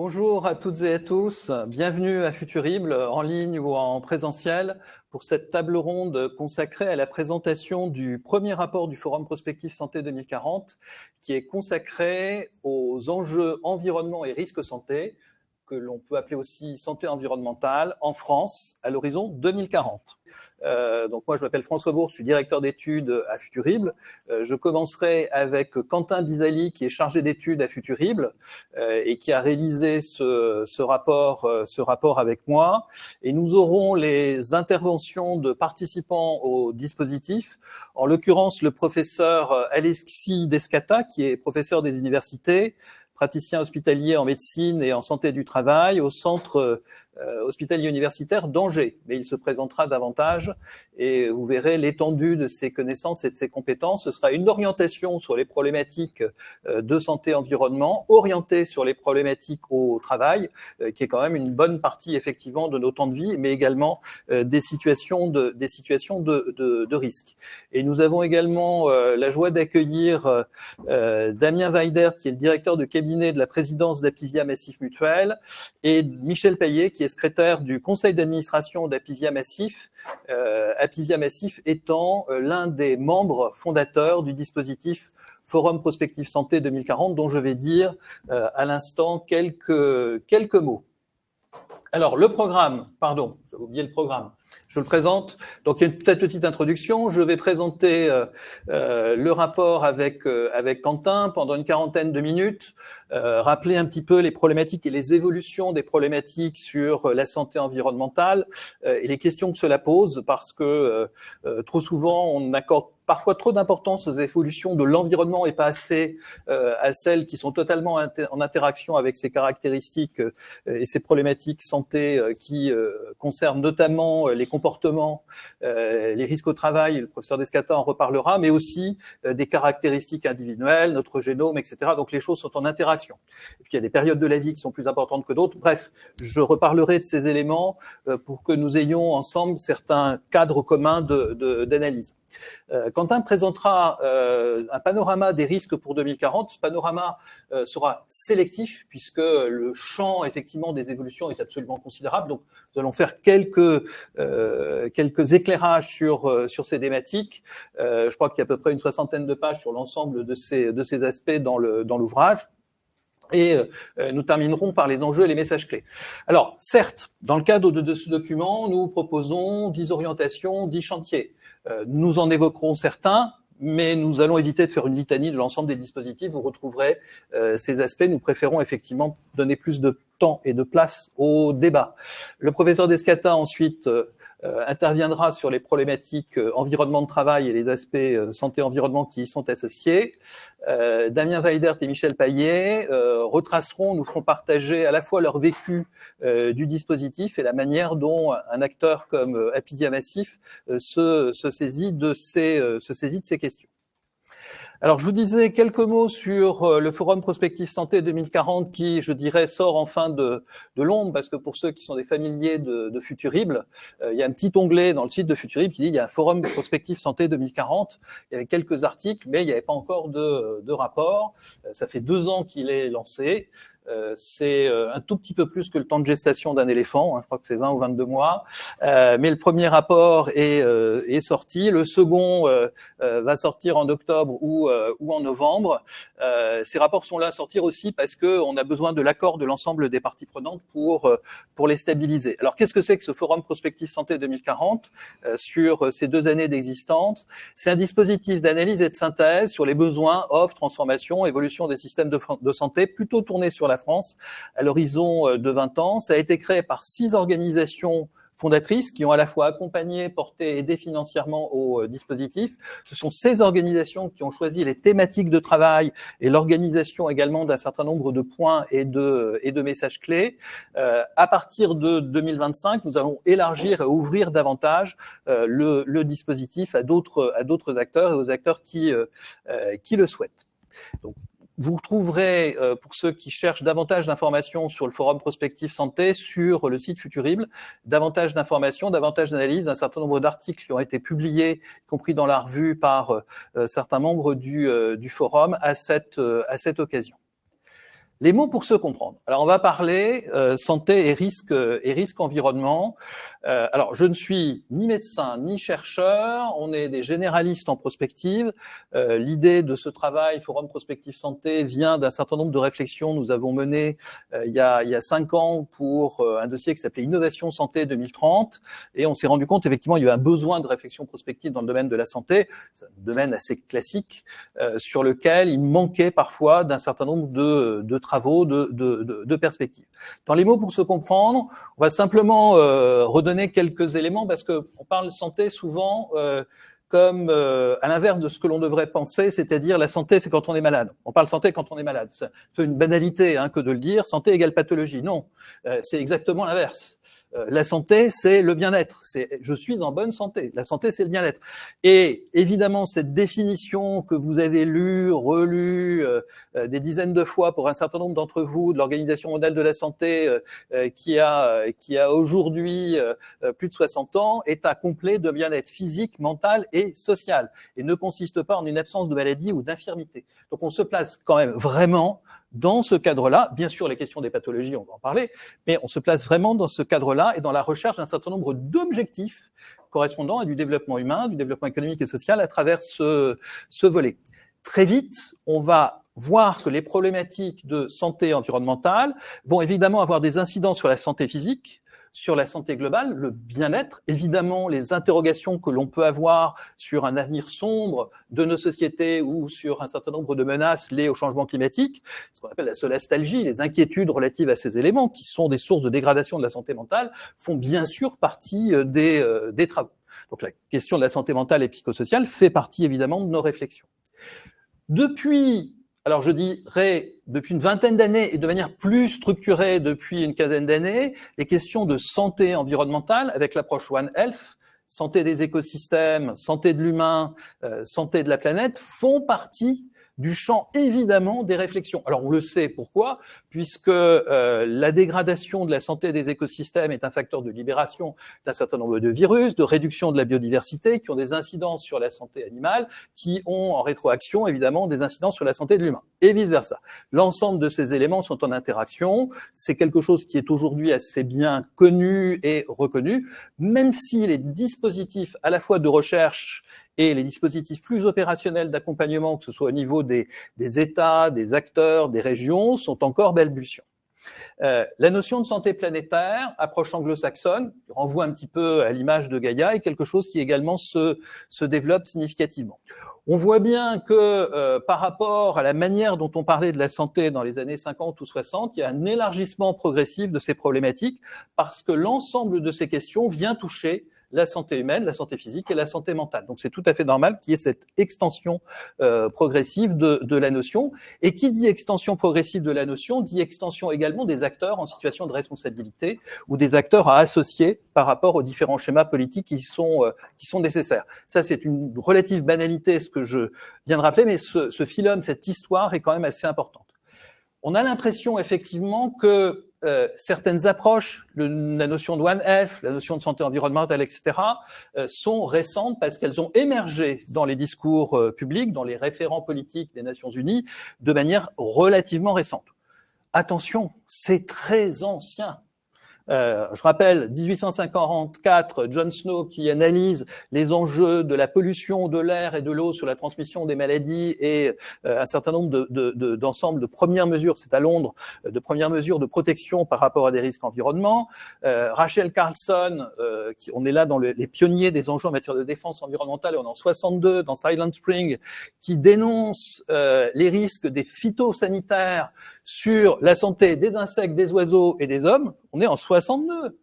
Bonjour à toutes et à tous, bienvenue à Futurible, en ligne ou en présentiel, pour cette table ronde consacrée à la présentation du premier rapport du Forum Prospectif Santé 2040, qui est consacré aux enjeux environnement et risques santé, que l'on peut appeler aussi santé environnementale, en France, à l'horizon 2040. Donc moi, je m'appelle François Bourse, je suis directeur d'études à Futurible. Je commencerai avec Quentin Bizali, qui est chargé d'études à Futurible et qui a réalisé ce rapport avec moi. Et nous aurons les interventions de participants au dispositif, en l'occurrence le professeur Alexis Descata, qui est professeur des universités, praticien hospitalier en médecine et en santé du travail au centre hospitalier universitaire d'Angers. Mais il se présentera davantage et vous verrez l'étendue de ses connaissances et de ses compétences. Ce sera une orientation sur les problématiques de santé-environnement, orientée sur les problématiques au travail, qui est quand même une bonne partie effectivement de nos temps de vie, mais également des situations de risque. Et nous avons également la joie d'accueillir Damien Weidert, qui est le directeur de cabinet de la présidence d'Apivia Massif Mutuelle, et Michel Payet, qui est secrétaire du conseil d'administration d'Apivia Massif, Apivia Massif étant l'un des membres fondateurs du dispositif Forum Prospectif Santé 2040, dont je vais dire à l'instant quelques mots. Alors, le programme, pardon, j'ai oublié le programme. Je le présente. Donc, il y a une petite introduction. Je vais présenter le rapport avec Quentin pendant une quarantaine de minutes, rappeler un petit peu les problématiques et les évolutions des problématiques sur la santé environnementale et les questions que cela pose, parce que trop souvent, on accorde parfois trop d'importance aux évolutions de l'environnement et pas assez à celles qui sont totalement en interaction avec ces caractéristiques et ces problématiques santé qui concernent notamment les comportements, les risques au travail, le professeur Descata en reparlera, mais aussi des caractéristiques individuelles, notre génome, etc. Donc les choses sont en interaction. Et puis il y a des périodes de la vie qui sont plus importantes que d'autres. Bref, je reparlerai de ces éléments pour que nous ayons ensemble certains cadres communs d'analyse. Quentin présentera un panorama des risques pour 2040. Ce panorama sera sélectif puisque le champ effectivement des évolutions est absolument considérable. Donc nous allons faire quelques éclairages sur ces thématiques. Je crois qu'il y a à peu près une 60aine de pages sur l'ensemble de ces aspects dans l'ouvrage. Et nous terminerons par les enjeux et les messages clés. Alors, certes, dans le cadre de ce document, nous proposons 10 orientations, 10 chantiers. Nous en évoquerons certains, mais nous allons éviter de faire une litanie de l'ensemble des dispositifs. Vous retrouverez ces aspects. Nous préférons effectivement donner plus de temps et de place au débat. Le professeur Descata, ensuite, interviendra sur les problématiques environnement de travail et les aspects santé-environnement qui y sont associés. Damien Weidert et Michel Payet retraceront, nous feront partager à la fois leur vécu du dispositif et la manière dont un acteur comme Apivia Massif se saisit de ces questions. Alors, je vous disais quelques mots sur le Forum Prospectif Santé 2040 qui, je dirais, sort enfin de l'ombre, parce que pour ceux qui sont des familiers de Futurible, il y a un petit onglet dans le site de Futurible qui dit il y a un Forum Prospectif Santé 2040. Il y avait quelques articles, mais il n'y avait pas encore de rapport. Ça fait 2 ans qu'il est lancé. C'est un tout petit peu plus que le temps de gestation d'un éléphant, je crois que c'est 20 ou 22 mois, mais le premier rapport est sorti, le second va sortir en octobre ou en novembre. Ces rapports sont là à sortir aussi parce qu'on a besoin de l'accord de l'ensemble des parties prenantes pour les stabiliser. Alors qu'est-ce que c'est que ce Forum Prospectif Santé 2040 sur ces 2 années d'existence? C'est un dispositif d'analyse et de synthèse sur les besoins, offres, transformations, évolution des systèmes de santé, plutôt tourné sur la France à l'horizon de 20 ans. Ça a été créé par 6 organisations fondatrices qui ont à la fois accompagné, porté et aidé financièrement au dispositif. Ce sont ces organisations qui ont choisi les thématiques de travail et l'organisation également d'un certain nombre de points et de messages clés. À partir de 2025, nous allons élargir et ouvrir davantage le dispositif à d'autres acteurs et aux acteurs qui le souhaitent. Donc, vous retrouverez, pour ceux qui cherchent davantage d'informations sur le Forum Prospectif Santé, sur le site Futurible, davantage d'informations, davantage d'analyses, un certain nombre d'articles qui ont été publiés, y compris dans la revue, par certains membres du forum à cette occasion. Les mots pour se comprendre. Alors, on va parler santé et risque environnement. Alors, je ne suis ni médecin ni chercheur. On est des généralistes en prospective. L'idée de ce travail, Forum Prospective Santé, vient d'un certain nombre de réflexions. Nous avons mené il y a 5 ans pour un dossier qui s'appelait Innovation Santé 2030. Et on s'est rendu compte, effectivement, il y a eu un besoin de réflexion prospective dans le domaine de la santé. C'est un domaine assez classique sur lequel il manquait parfois d'un certain nombre de travaux, de perspectives. Dans les mots pour se comprendre, on va simplement redonner quelques éléments parce que on parle santé souvent comme à l'inverse de ce que l'on devrait penser, c'est-à-dire la santé, c'est quand on est malade. On parle santé quand on est malade. C'est un peu une banalité que de le dire, santé égale pathologie. Non, c'est exactement l'inverse. La santé, c'est le bien-être. C'est je suis en bonne santé. La santé, c'est le bien-être. Et évidemment, cette définition que vous avez lue, relue des dizaines de fois pour un certain nombre d'entre vous de l'Organisation mondiale de la santé qui a aujourd'hui plus de 60 ans, est un complet de bien-être physique, mental et social et ne consiste pas en une absence de maladie ou d'infirmité. Donc, on se place quand même vraiment dans ce cadre-là. Bien sûr, les questions des pathologies, on va en parler, mais on se place vraiment dans ce cadre-là et dans la recherche d'un certain nombre d'objectifs correspondant à du développement humain, du développement économique et social à travers ce volet. Très vite, on va voir que les problématiques de santé environnementale vont évidemment avoir des incidences sur la santé physique, sur la santé globale, le bien-être, évidemment les interrogations que l'on peut avoir sur un avenir sombre de nos sociétés ou sur un certain nombre de menaces liées au changement climatique, ce qu'on appelle la solastalgie, les inquiétudes relatives à ces éléments qui sont des sources de dégradation de la santé mentale, font bien sûr partie des travaux. Donc la question de la santé mentale et psychosociale fait partie évidemment de nos réflexions. Alors je dirais depuis une vingtaine d'années et de manière plus structurée depuis une quinzaine d'années, les questions de santé environnementale avec l'approche One Health, santé des écosystèmes, santé de l'humain, santé de la planète, font partie du champ évidemment des réflexions. Alors on le sait pourquoi, puisque la dégradation de la santé des écosystèmes est un facteur de libération d'un certain nombre de virus, de réduction de la biodiversité, qui ont des incidences sur la santé animale, qui ont en rétroaction évidemment des incidences sur la santé de l'humain, et vice-versa. L'ensemble de ces éléments sont en interaction, c'est quelque chose qui est aujourd'hui assez bien connu et reconnu, même si les dispositifs à la fois de recherche et les dispositifs plus opérationnels d'accompagnement, que ce soit au niveau des États, des acteurs, des régions, sont encore balbutiants. La notion de santé planétaire, approche anglo-saxonne, qui renvoie un petit peu à l'image de Gaïa, est quelque chose qui également se développe significativement. On voit bien que par rapport à la manière dont on parlait de la santé dans les années 50 ou 60, il y a un élargissement progressif de ces problématiques parce que l'ensemble de ces questions vient toucher la santé humaine, la santé physique et la santé mentale. Donc c'est tout à fait normal qu'il y ait cette extension progressive de la notion. Et qui dit extension progressive de la notion, dit extension également des acteurs en situation de responsabilité ou des acteurs à associer par rapport aux différents schémas politiques qui sont nécessaires. Ça, c'est une relative banalité, ce que je viens de rappeler, mais ce phylum, cette histoire est quand même assez importante. On a l'impression effectivement que certaines approches, la notion de One Health, la notion de santé environnementale, etc., sont récentes parce qu'elles ont émergé dans les discours publics, dans les référents politiques des Nations Unies, de manière relativement récente. Attention, c'est très ancien. Je rappelle 1854, John Snow qui analyse les enjeux de la pollution de l'air et de l'eau sur la transmission des maladies et un certain nombre d'ensembles de premières mesures, c'est à Londres, de premières mesures de protection par rapport à des risques environnement. Rachel Carlson, on est là dans les pionniers des enjeux en matière de défense environnementale, on est en 62 dans Silent Spring, qui dénonce les risques des phytosanitaires sur la santé des insectes, des oiseaux et des hommes. On est en 62.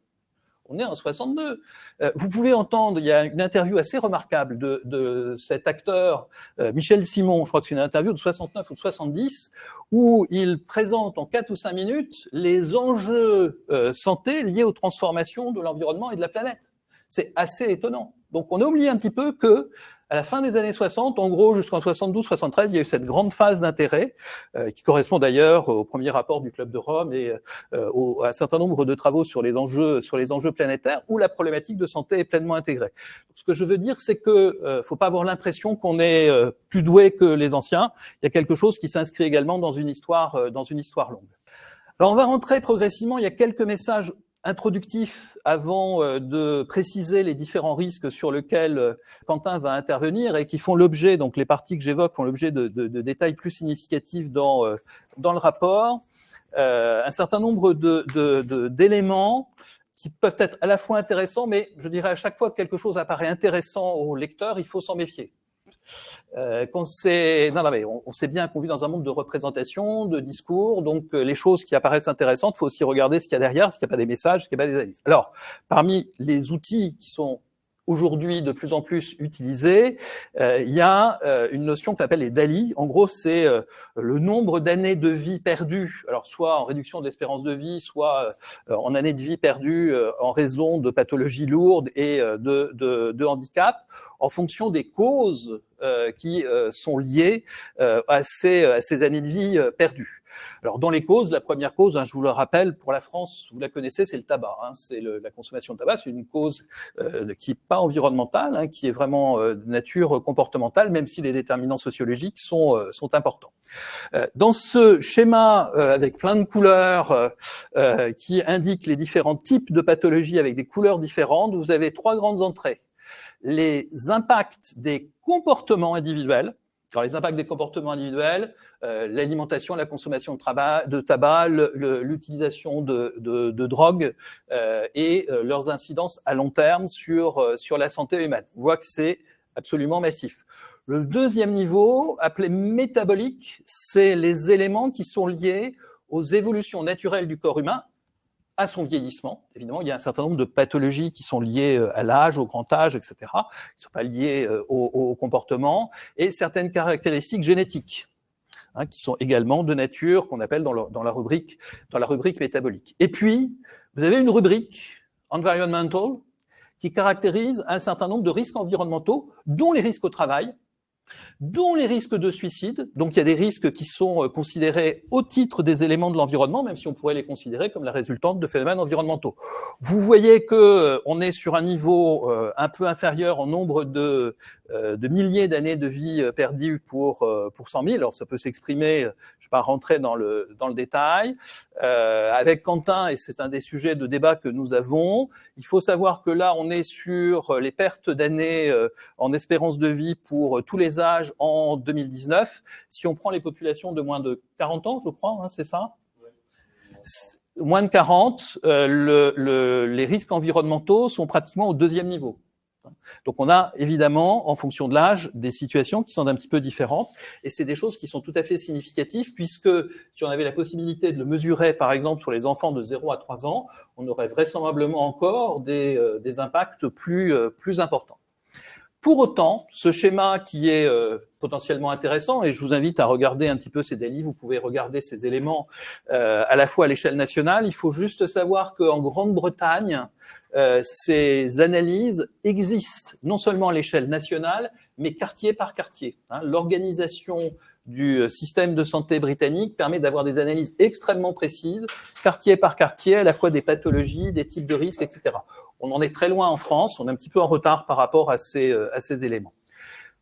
Vous pouvez entendre, il y a une interview assez remarquable de cet acteur, Michel Simon, je crois que c'est une interview de 69 ou de 70, où il présente en 4 ou 5 minutes les enjeux santé liés aux transformations de l'environnement et de la planète. C'est assez étonnant. Donc on a oublié un petit peu que À la fin des années 60, en gros jusqu'en 72-73, il y a eu cette grande phase d'intérêt qui correspond d'ailleurs au premier rapport du Club de Rome et à un certain nombre de travaux sur les enjeux planétaires où la problématique de santé est pleinement intégrée. Donc, ce que je veux dire, c'est que faut pas avoir l'impression qu'on est plus doué que les anciens. Il y a quelque chose qui s'inscrit également dans une histoire longue. Alors on va rentrer progressivement. Il y a quelques messages introductif avant de préciser les différents risques sur lesquels Quentin va intervenir et qui font l'objet, donc les parties que j'évoque font l'objet de détails plus significatifs dans le rapport. Un certain nombre d'éléments qui peuvent être à la fois intéressants, mais je dirais à chaque fois que quelque chose apparaît intéressant au lecteur, il faut s'en méfier. On sait bien qu'on vit dans un monde de représentation, de discours, donc les choses qui apparaissent intéressantes, il faut aussi regarder ce qu'il y a derrière, s'il n'y a pas des messages, s'il n'y a pas des analyses. Alors, parmi les outils qui sont aujourd'hui de plus en plus utilisés, il y a une notion qu'on appelle les DALI. En gros, c'est le nombre d'années de vie perdues, alors soit en réduction d'espérance de vie, soit en années de vie perdues en raison de pathologies lourdes et de handicap, en fonction des causes qui sont liées à ces années de vie perdues. Alors, dans les causes, la première cause, je vous le rappelle, pour la France, vous la connaissez, c'est le tabac. C'est la consommation de tabac, c'est une cause qui n'est pas environnementale, qui est vraiment de nature comportementale, même si les déterminants sociologiques sont importants. Dans ce schéma avec plein de couleurs qui indique les différents types de pathologies avec des couleurs différentes, vous avez trois grandes entrées. Les impacts des comportements individuels. Alors, les impacts des comportements individuels, l'alimentation, la consommation de tabac, l'utilisation de drogue et leurs incidences à long terme sur la santé humaine. On voit que c'est absolument massif. Le deuxième niveau, appelé métabolique, c'est les éléments qui sont liés aux évolutions naturelles du corps humain, à son vieillissement. Évidemment, il y a un certain nombre de pathologies qui sont liées à l'âge, au grand âge, etc., qui ne sont pas liées au comportement, et certaines caractéristiques génétiques, qui sont également de nature qu'on appelle dans la rubrique métabolique. Et puis, vous avez une rubrique environmental qui caractérise un certain nombre de risques environnementaux, dont les risques au travail, dont les risques de suicide. Donc, il y a des risques qui sont considérés au titre des éléments de l'environnement, même si on pourrait les considérer comme la résultante de phénomènes environnementaux. Vous voyez que on est sur un niveau un peu inférieur en nombre de milliers d'années de vie perdues pour 100 000. Alors, ça peut s'exprimer, je ne vais pas rentrer dans le détail. Avec Quentin, et c'est un des sujets de débat que nous avons, il faut savoir que là, on est sur les pertes d'années en espérance de vie pour tous les âges en 2019. Si on prend les populations de moins de 40 ans, je crois, c'est ça ? Moins de 40, les risques environnementaux sont pratiquement au deuxième niveau. Donc on a évidemment, en fonction de l'âge, des situations qui sont un petit peu différentes, et c'est des choses qui sont tout à fait significatives, puisque si on avait la possibilité de le mesurer, par exemple, sur les enfants de 0 à 3 ans, on aurait vraisemblablement encore des impacts plus importants. Pour autant, ce schéma qui est potentiellement intéressant, et je vous invite à regarder un petit peu ces délits, vous pouvez regarder ces éléments à la fois à l'échelle nationale, il faut juste savoir qu'en Grande-Bretagne, ces analyses existent non seulement à l'échelle nationale, mais quartier par quartier. L'organisation du système de santé britannique permet d'avoir des analyses extrêmement précises, quartier par quartier, à la fois des pathologies, des types de risques, etc. On en est très loin en France, on est un petit peu en retard par rapport à ces éléments.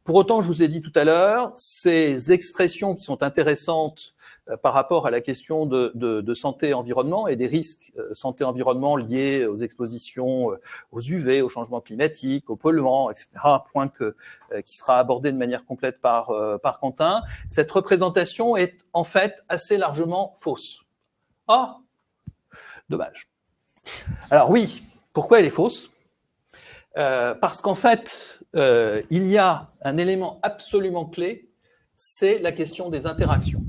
Pour autant, je vous ai dit tout à l'heure, ces expressions qui sont intéressantes par rapport à la question de santé-environnement et des risques santé-environnement liés aux expositions aux UV, au changement climatique, aux polluants, etc., point qui sera abordé de manière complète par Quentin, cette représentation est en fait assez largement fausse. Ah, dommage. Alors oui, pourquoi elle est fausse ? Parce qu'en fait, il y a un élément absolument clé, c'est la question des interactions.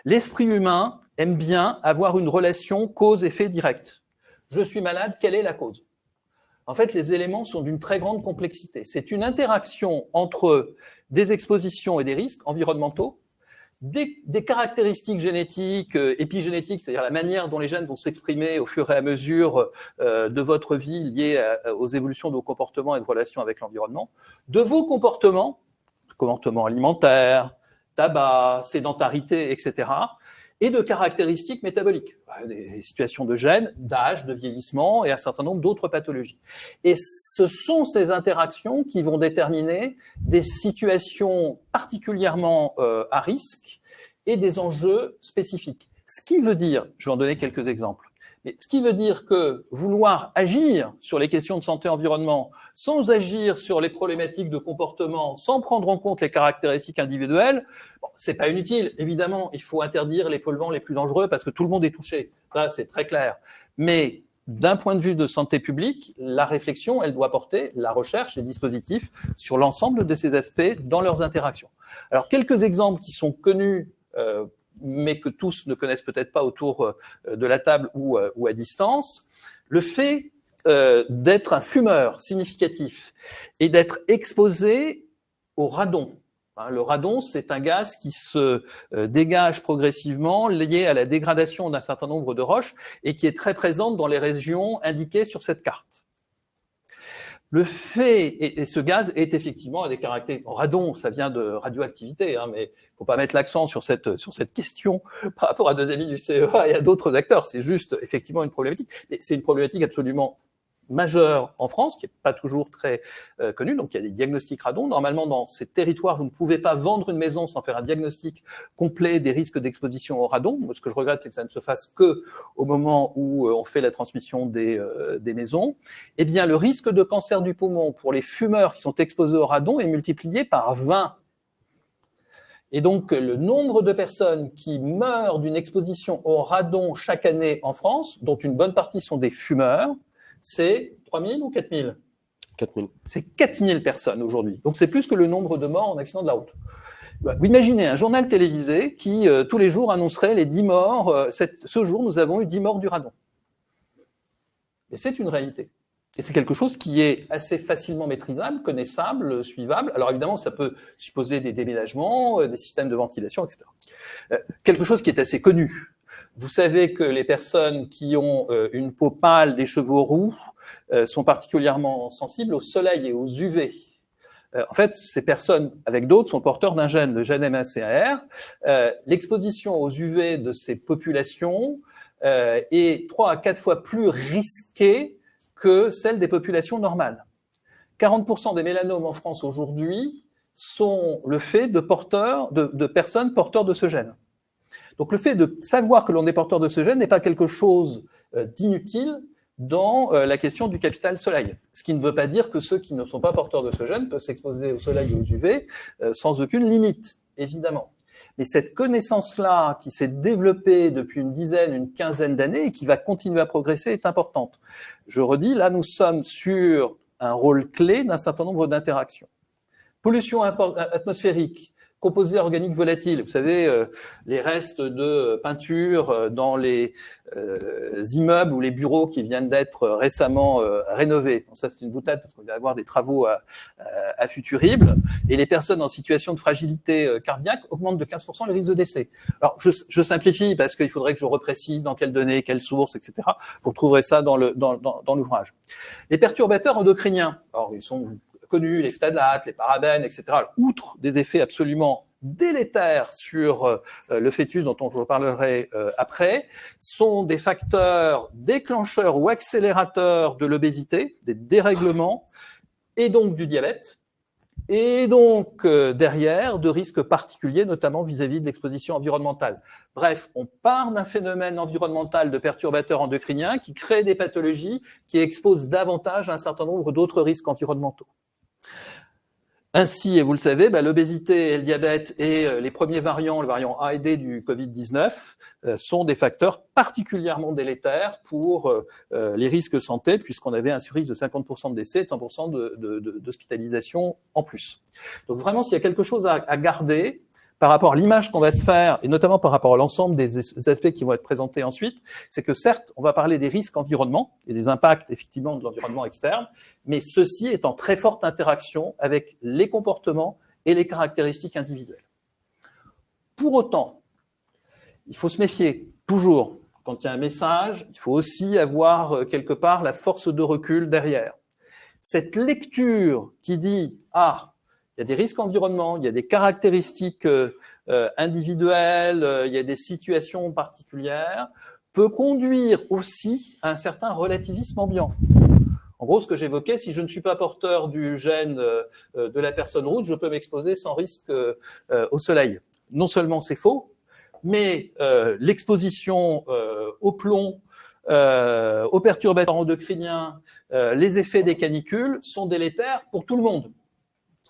L'esprit humain aime bien avoir une relation cause-effet directe. Je suis malade, quelle est la cause ? En fait, les éléments sont d'une très grande complexité. C'est une interaction entre des expositions et des risques environnementaux des caractéristiques génétiques, épigénétiques, c'est-à-dire la manière dont les gènes vont s'exprimer au fur et à mesure de votre vie liée aux évolutions de vos comportements et de relations avec l'environnement, de vos comportements alimentaires, tabac, sédentarité, etc., et de caractéristiques métaboliques, des situations de gènes, d'âge, de vieillissement et un certain nombre d'autres pathologies. Et ce sont ces interactions qui vont déterminer des situations particulièrement à risque et des enjeux spécifiques. Ce qui veut dire, je vais en donner quelques exemples, mais ce qui veut dire que vouloir agir sur les questions de santé-environnement sans agir sur les problématiques de comportement, sans prendre en compte les caractéristiques individuelles, bon, c'est pas inutile. Évidemment, il faut interdire les polluants les plus dangereux parce que tout le monde est touché. Ça, c'est très clair. Mais d'un point de vue de santé publique, la réflexion, elle doit porter la recherche, les dispositifs sur l'ensemble de ces aspects dans leurs interactions. Alors, quelques exemples qui sont connus mais que tous ne connaissent peut-être pas autour de la table ou à distance, le fait d'être un fumeur significatif et d'être exposé au radon. Le radon, c'est un gaz qui se dégage progressivement lié à la dégradation d'un certain nombre de roches et qui est très présente dans les régions indiquées sur cette carte. Le fait, et ce gaz est effectivement à des caractéristiques. Radon, ça vient de radioactivité, mais il ne faut pas mettre l'accent sur cette question par rapport à deux amis du CEA et à d'autres acteurs. C'est juste effectivement une problématique. Mais c'est une problématique absolument majeure en France, qui n'est pas toujours très connue. Donc, il y a des diagnostics radon. Normalement, dans ces territoires, vous ne pouvez pas vendre une maison sans faire un diagnostic complet des risques d'exposition au radon. Moi, ce que je regrette, c'est que ça ne se fasse que au moment où on fait la transmission des maisons. Eh bien, le risque de cancer du poumon pour les fumeurs qui sont exposés au radon est multiplié par 20. Et donc, le nombre de personnes qui meurent d'une exposition au radon chaque année en France, dont une bonne partie sont des fumeurs, c'est 3 000 ou 4 000 ? 4 000. C'est 4 000 personnes aujourd'hui. Donc, c'est plus que le nombre de morts en accident de la route. Vous imaginez un journal télévisé qui, tous les jours, annoncerait les 10 morts. Ce jour, nous avons eu 10 morts du radon. Et c'est une réalité. Et c'est quelque chose qui est assez facilement maîtrisable, connaissable, suivable. Alors, évidemment, ça peut supposer des déménagements, des systèmes de ventilation, etc. Quelque chose qui est assez connu. Vous savez que les personnes qui ont une peau pâle, des cheveux roux, sont particulièrement sensibles au soleil et aux UV. En fait, ces personnes, avec d'autres, sont porteurs d'un gène, le gène MACR. L'exposition aux UV de ces populations est 3 à 4 fois plus risquée que celle des populations normales. 40% des mélanomes en France aujourd'hui sont le fait de personnes porteurs de ce gène. Donc le fait de savoir que l'on est porteur de ce gène n'est pas quelque chose d'inutile dans la question du capital soleil. Ce qui ne veut pas dire que ceux qui ne sont pas porteurs de ce gène peuvent s'exposer au soleil et aux UV sans aucune limite, évidemment. Mais cette connaissance-là qui s'est développée depuis une quinzaine d'années et qui va continuer à progresser est importante. Je redis, là nous sommes sur un rôle clé d'un certain nombre d'interactions. Pollution atmosphérique, composés organiques volatiles, vous savez, les restes de peinture dans les immeubles ou les bureaux qui viennent d'être récemment rénovés. Bon, ça, c'est une boutade parce qu'on va avoir des travaux à Futurible. Et les personnes en situation de fragilité cardiaque augmentent de 15% les risques de décès. Alors, je simplifie parce qu'il faudrait que je reprécise dans quelles données, quelles sources, etc. Vous retrouverez ça dans l'ouvrage. Les perturbateurs endocriniens, alors ils sont connus, les phtalates, les parabènes, etc. Alors, outre des effets absolument délétères sur le fœtus, dont on reparlerai après, sont des facteurs déclencheurs ou accélérateurs de l'obésité, des dérèglements, et donc du diabète, et donc derrière de risques particuliers, notamment vis-à-vis de l'exposition environnementale. Bref, on part d'un phénomène environnemental de perturbateurs endocriniens qui crée des pathologies qui exposent davantage un certain nombre d'autres risques environnementaux. Ainsi, et vous le savez, l'obésité et le diabète et les premiers variants, le variant A et D du Covid-19, sont des facteurs particulièrement délétères pour les risques santé, puisqu'on avait un risque de 50% de décès et de 100% d'hospitalisation en plus. Donc vraiment, s'il y a quelque chose à garder par rapport à l'image qu'on va se faire, et notamment par rapport à l'ensemble des aspects qui vont être présentés ensuite, c'est que certes, on va parler des risques environnement et des impacts effectivement de l'environnement externe, mais ceci est en très forte interaction avec les comportements et les caractéristiques individuelles. Pour autant, il faut se méfier, toujours. Quand il y a un message, il faut aussi avoir quelque part la force de recul derrière. Cette lecture qui dit « Ah, il y a des risques environnementaux, il y a des caractéristiques individuelles, il y a des situations particulières », peut conduire aussi à un certain relativisme ambiant. En gros, ce que j'évoquais, si je ne suis pas porteur du gène de la personne rousse, je peux m'exposer sans risque au soleil. Non seulement c'est faux, mais l'exposition au plomb, aux perturbateurs endocriniens, les effets des canicules sont délétères pour tout le monde.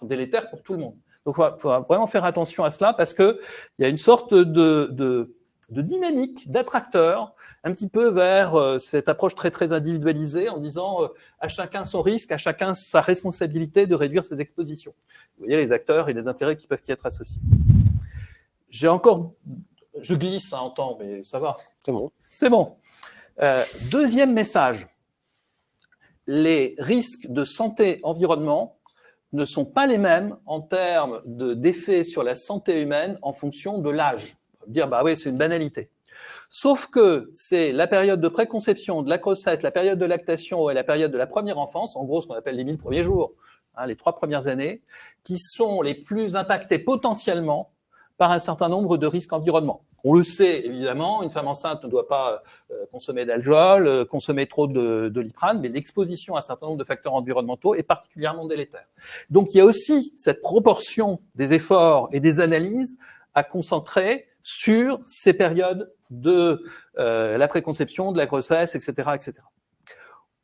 Donc, il faut vraiment faire attention à cela parce qu'il y a une sorte de dynamique, d'attracteur, un petit peu vers cette approche très, très individualisée en disant à chacun son risque, à chacun sa responsabilité de réduire ses expositions. Vous voyez les acteurs et les intérêts qui peuvent y être associés. Je glisse en temps, mais ça va. C'est bon. Deuxième message. Les risques de santé-environnement ne sont pas les mêmes en termes d'effets sur la santé humaine en fonction de l'âge. On va dire, bah oui, c'est une banalité. Sauf que c'est la période de préconception, de la grossesse, la période de lactation et la période de la première enfance, en gros ce qu'on appelle les 1000 premiers jours, les 3 premières années, qui sont les plus impactées potentiellement par un certain nombre de risques environnementaux. On le sait, évidemment, une femme enceinte ne doit pas consommer d'alcool, consommer trop de doliprane, mais l'exposition à un certain nombre de facteurs environnementaux est particulièrement délétère. Donc, il y a aussi cette proportion des efforts et des analyses à concentrer sur ces périodes de la préconception, de la grossesse, etc., etc.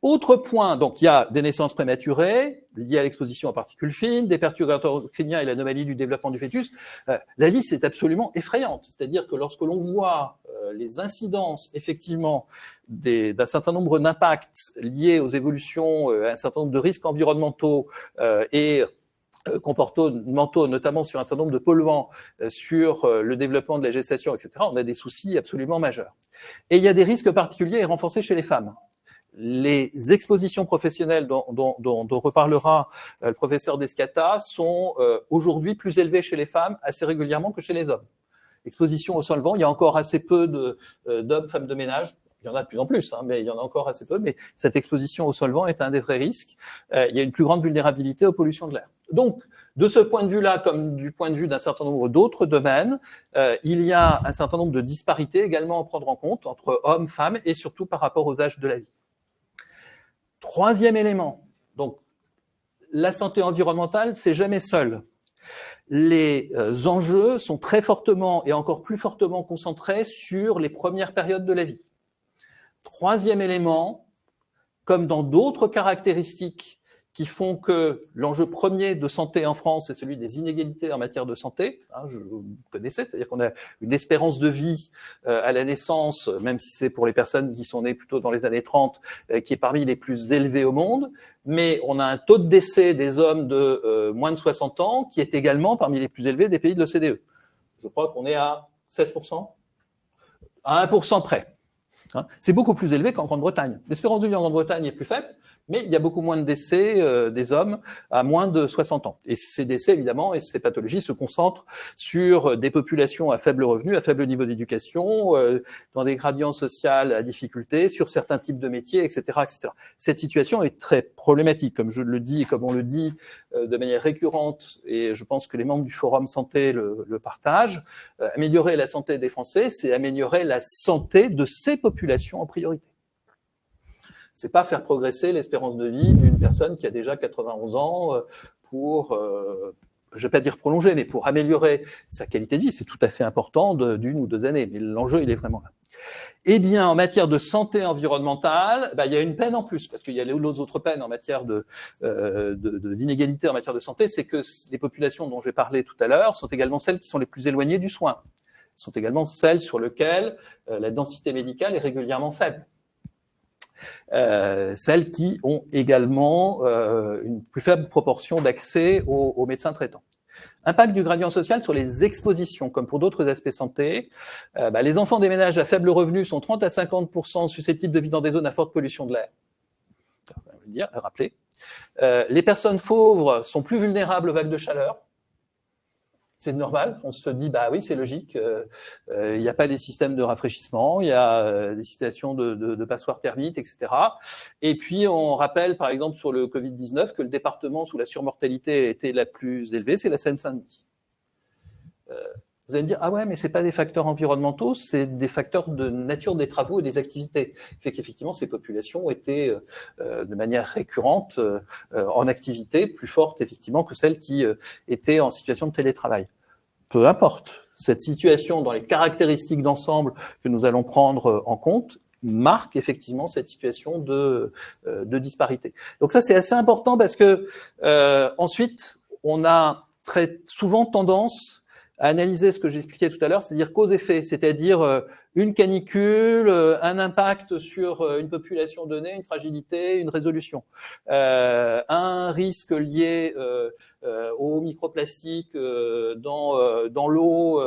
Autre point, donc il y a des naissances prématurées liées à l'exposition aux particules fines, des perturbateurs endocriniens et l'anomalie du développement du fœtus. La liste est absolument effrayante. C'est-à-dire que lorsque l'on voit les incidences, effectivement, d'un certain nombre d'impacts liés aux évolutions, à un certain nombre de risques environnementaux et comportementaux, notamment sur un certain nombre de polluants, sur le développement de la gestation, etc., on a des soucis absolument majeurs. Et il y a des risques particuliers et renforcés chez les femmes. Les expositions professionnelles dont reparlera le professeur Descata sont aujourd'hui plus élevées chez les femmes assez régulièrement que chez les hommes. Exposition aux solvants, il y a encore assez peu d'hommes, femmes de ménage. Il y en a de plus en plus, mais il y en a encore assez peu. Mais cette exposition aux solvants est un des vrais risques. Il y a une plus grande vulnérabilité aux pollutions de l'air. Donc, de ce point de vue-là, comme du point de vue d'un certain nombre d'autres domaines, il y a un certain nombre de disparités également à prendre en compte entre hommes, femmes et surtout par rapport aux âges de la vie. Troisième élément, donc la santé environnementale, c'est jamais seul. Les enjeux sont très fortement et encore plus fortement concentrés sur les premières périodes de la vie. Troisième élément, comme dans d'autres caractéristiques qui font que l'enjeu premier de santé en France est celui des inégalités en matière de santé. Vous connaissez, c'est-à-dire qu'on a une espérance de vie à la naissance, même si c'est pour les personnes qui sont nées plutôt dans les années 30, qui est parmi les plus élevés au monde, mais on a un taux de décès des hommes de moins de 60 ans qui est également parmi les plus élevés des pays de l'OCDE. Je crois qu'on est à 16%, à 1% près. C'est beaucoup plus élevé qu'en Grande-Bretagne. L'espérance de vie en Grande-Bretagne est plus faible, mais il y a beaucoup moins de décès des hommes à moins de 60 ans. Et ces décès, évidemment, et ces pathologies se concentrent sur des populations à faible revenu, à faible niveau d'éducation, dans des gradients sociaux à difficulté, sur certains types de métiers, etc., etc. Cette situation est très problématique, comme je le dis et comme on le dit de manière récurrente, et je pense que les membres du Forum Santé le partagent. Améliorer la santé des Français, c'est améliorer la santé de ces populations en priorité. C'est pas faire progresser l'espérance de vie d'une personne qui a déjà 91 ans pour, je vais pas dire prolonger, mais pour améliorer sa qualité de vie. C'est tout à fait important d'une ou deux années, mais l'enjeu, il est vraiment là. Eh bien, en matière de santé environnementale, il y a une peine en plus, parce qu'il y a les autres peines en matière d'inégalité en matière de santé, c'est que les populations dont j'ai parlé tout à l'heure sont également celles qui sont les plus éloignées du soin, sont également celles sur lesquelles la densité médicale est régulièrement faible. Celles qui ont également une plus faible proportion d'accès aux médecins traitants. Impact du gradient social sur les expositions, comme pour d'autres aspects santé. Les enfants des ménages à faible revenu sont 30 à 50% susceptibles de vivre dans des zones à forte pollution de l'air. Rappeler. Les personnes pauvres sont plus vulnérables aux vagues de chaleur. C'est normal, on se dit, bah oui, c'est logique, il n'y a pas des systèmes de rafraîchissement, il y a des situations de passoires thermiques, etc. Et puis, on rappelle, par exemple, sur le Covid-19, que le département où la surmortalité était la plus élevée, c'est la Seine-Saint-Denis. Vous allez me dire, ah ouais, mais c'est pas des facteurs environnementaux, c'est des facteurs de nature des travaux et des activités. Fait qu'effectivement, ces populations étaient de manière récurrente en activité plus forte, effectivement, que celles qui étaient en situation de télétravail. Peu importe. Cette situation, dans les caractéristiques d'ensemble que nous allons prendre en compte, marque effectivement cette situation de disparité. Donc ça, c'est assez important parce que ensuite, on a très souvent tendance à analyser ce que j'expliquais tout à l'heure, c'est-à-dire cause-effet, c'est-à-dire une canicule, un impact sur une population donnée, une fragilité, une résolution, un risque lié aux microplastiques dans l'eau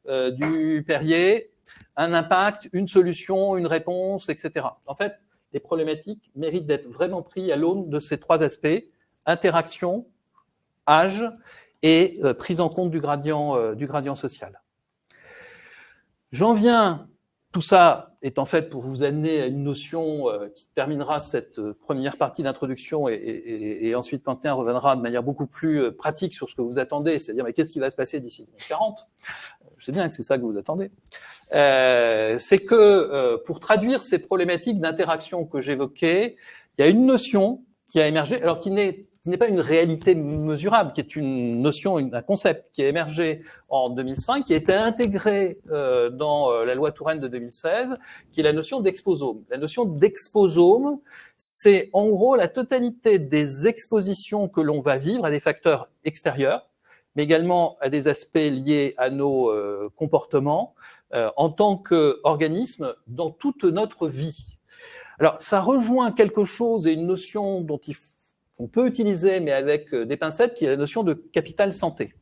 du Perrier, un impact, une solution, une réponse, etc. En fait, les problématiques méritent d'être vraiment prises à l'aune de ces trois aspects, interaction, âge et prise en compte du gradient social. J'en viens, tout ça est en fait pour vous amener à une notion qui terminera cette première partie d'introduction et ensuite Quentin reviendra de manière beaucoup plus pratique sur ce que vous attendez, c'est-à-dire mais qu'est-ce qui va se passer d'ici 2040 ? Je sais bien que c'est ça que vous attendez. C'est que pour traduire ces problématiques d'interaction que j'évoquais, il y a une notion qui a émergé, alors qui n'est pas une réalité mesurable, qui est une notion, un concept qui a émergé en 2005, qui a été intégré dans la loi Touraine de 2016, qui est la notion d'exposome. La notion d'exposome, c'est en gros la totalité des expositions que l'on va vivre à des facteurs extérieurs, mais également à des aspects liés à nos comportements en tant qu'organisme dans toute notre vie. Alors, ça rejoint quelque chose et une notion dont on peut utiliser, mais avec des pincettes, qui est la notion de capital santé.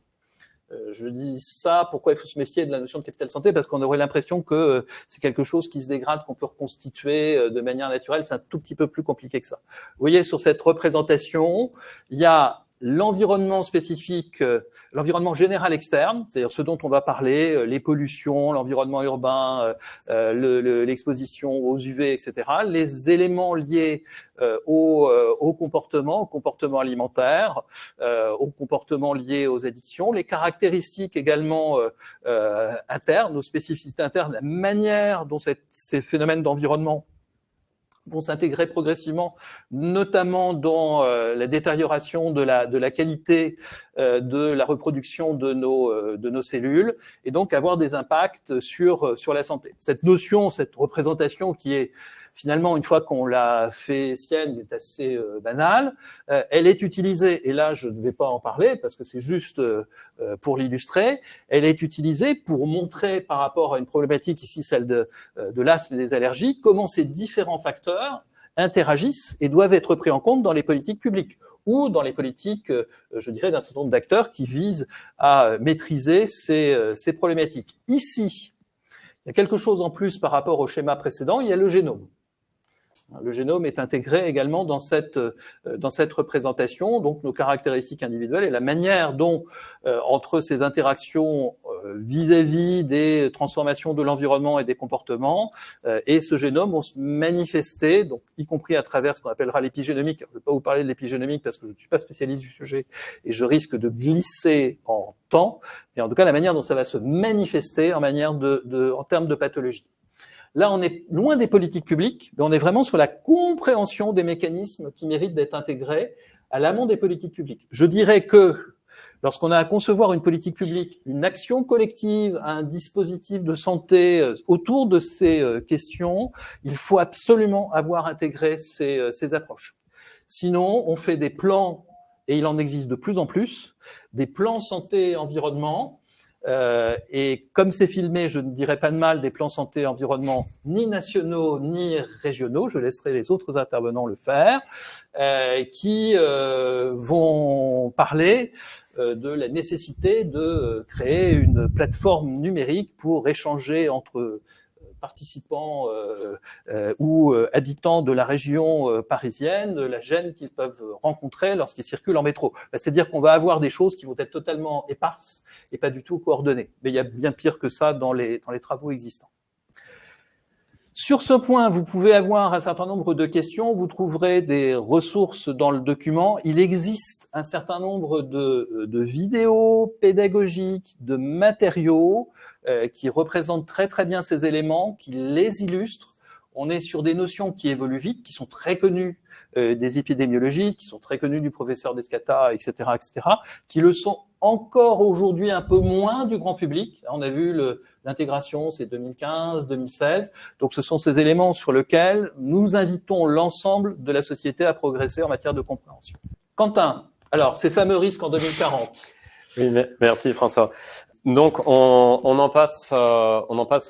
Je dis ça, pourquoi il faut se méfier de la notion de capital santé ? Parce qu'on aurait l'impression que c'est quelque chose qui se dégrade, qu'on peut reconstituer de manière naturelle. C'est un tout petit peu plus compliqué que ça. Vous voyez, sur cette représentation, il y a l'environnement spécifique, l'environnement général externe, c'est-à-dire ce dont on va parler, les pollutions, l'environnement urbain, l'exposition aux UV, etc. Les éléments liés au comportement alimentaire, au comportement lié aux addictions, les caractéristiques également internes, nos spécificités internes, la manière dont ces phénomènes d'environnement vont s'intégrer progressivement, notamment dans la détérioration de la qualité de la reproduction de nos cellules, et donc avoir des impacts sur la santé. Cette notion, cette représentation qui est finalement, une fois qu'on l'a fait sienne, est assez banale, elle est utilisée, et là je ne vais pas en parler parce que c'est juste pour l'illustrer, elle est utilisée pour montrer par rapport à une problématique ici, celle de l'asthme et des allergies, comment ces différents facteurs interagissent et doivent être pris en compte dans les politiques publiques ou dans les politiques, je dirais, d'un certain nombre d'acteurs qui visent à maîtriser ces problématiques. Ici, il y a quelque chose en plus par rapport au schéma précédent, il y a le génome. Le génome est intégré également dans cette représentation, donc nos caractéristiques individuelles et la manière dont, entre ces interactions vis-à-vis des transformations de l'environnement et des comportements, et ce génome vont se manifester, donc y compris à travers ce qu'on appellera l'épigénomique. Je ne vais pas vous parler de l'épigénomique parce que je ne suis pas spécialiste du sujet et je risque de glisser en temps, mais en tout cas la manière dont ça va se manifester en termes de pathologie. Là, on est loin des politiques publiques, mais on est vraiment sur la compréhension des mécanismes qui méritent d'être intégrés à l'amont des politiques publiques. Je dirais que lorsqu'on a à concevoir une politique publique, une action collective, un dispositif de santé autour de ces questions, il faut absolument avoir intégré ces approches. Sinon, on fait des plans, et il en existe de plus en plus, des plans santé-environnement, et comme c'est filmé, je ne dirai pas de mal des plans santé-environnement ni nationaux ni régionaux, je laisserai les autres intervenants le faire, qui vont parler de la nécessité de créer une plateforme numérique pour échanger entre participants ou habitants de la région parisienne, la gêne qu'ils peuvent rencontrer lorsqu'ils circulent en métro. C'est-à-dire qu'on va avoir des choses qui vont être totalement éparses et pas du tout coordonnées. Mais il y a bien pire que ça dans les travaux existants. Sur ce point, vous pouvez avoir un certain nombre de questions. Vous trouverez des ressources dans le document. Il existe un certain nombre de vidéos pédagogiques, de matériaux qui représentent très très bien ces éléments, qui les illustrent. On est sur des notions qui évoluent vite, qui sont très connues des épidémiologistes, qui sont très connues du professeur Descata, etc., qui le sont encore aujourd'hui un peu moins du grand public. On a vu l'intégration, c'est 2015, 2016. Donc, ce sont ces éléments sur lesquels nous invitons l'ensemble de la société à progresser en matière de compréhension. Quentin, alors, ces fameux risques en 2040. Oui, merci François. Donc, on en passe à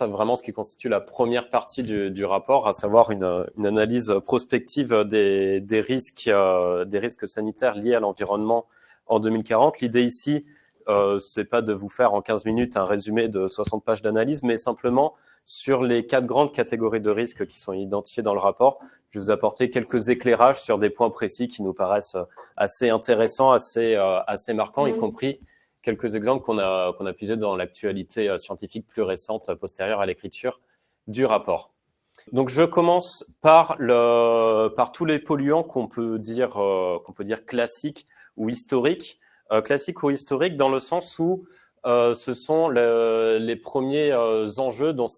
vraiment ce qui constitue la première partie du rapport, à savoir une analyse prospective des risques sanitaires liés à l'environnement en 2040. L'idée ici, c'est pas de vous faire en 15 minutes un résumé de 60 pages d'analyse, mais simplement sur les 4 grandes catégories de risques qui sont identifiées dans le rapport. Je vais vous apporter quelques éclairages sur des points précis qui nous paraissent assez intéressants, assez marquants, y compris quelques exemples qu'on a puisés dans l'actualité scientifique plus récente, postérieure à l'écriture du rapport. Donc, je commence par tous les polluants qu'on peut dire classiques ou historiques. Classiques ou historiques dans le sens où ce sont les premiers enjeux dont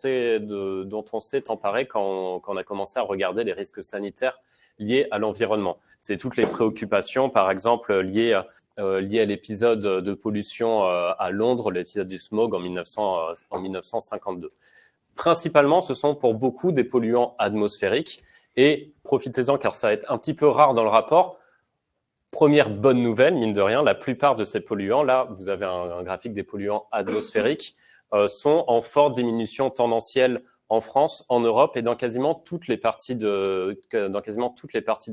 on s'est emparé quand on a commencé à regarder les risques sanitaires liés à l'environnement. C'est toutes les préoccupations, par exemple, liées à l'épisode de pollution à Londres, l'épisode du smog en 1952. Principalement, ce sont pour beaucoup des polluants atmosphériques. Et profitez-en car ça va être un petit peu rare dans le rapport. Première bonne nouvelle, mine de rien, la plupart de ces polluants, là, vous avez un graphique des polluants atmosphériques, sont en forte diminution tendancielle en France, en Europe et dans quasiment toutes les parties du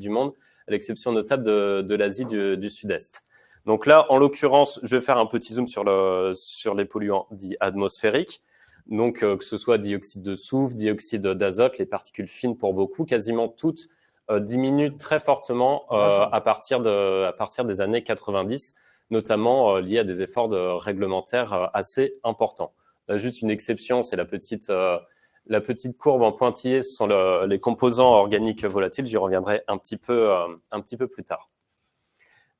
monde, à l'exception notable de l'Asie du Sud-Est. Donc là, en l'occurrence, je vais faire un petit zoom sur les polluants dits atmosphériques. Donc, que ce soit dioxyde de soufre, dioxyde d'azote, les particules fines pour beaucoup, quasiment toutes diminuent très fortement à partir des années 90, notamment liés à des efforts réglementaires assez importants. Juste une exception, c'est la petite courbe en pointillé, ce sont les composants organiques volatiles. J'y reviendrai un petit peu plus tard.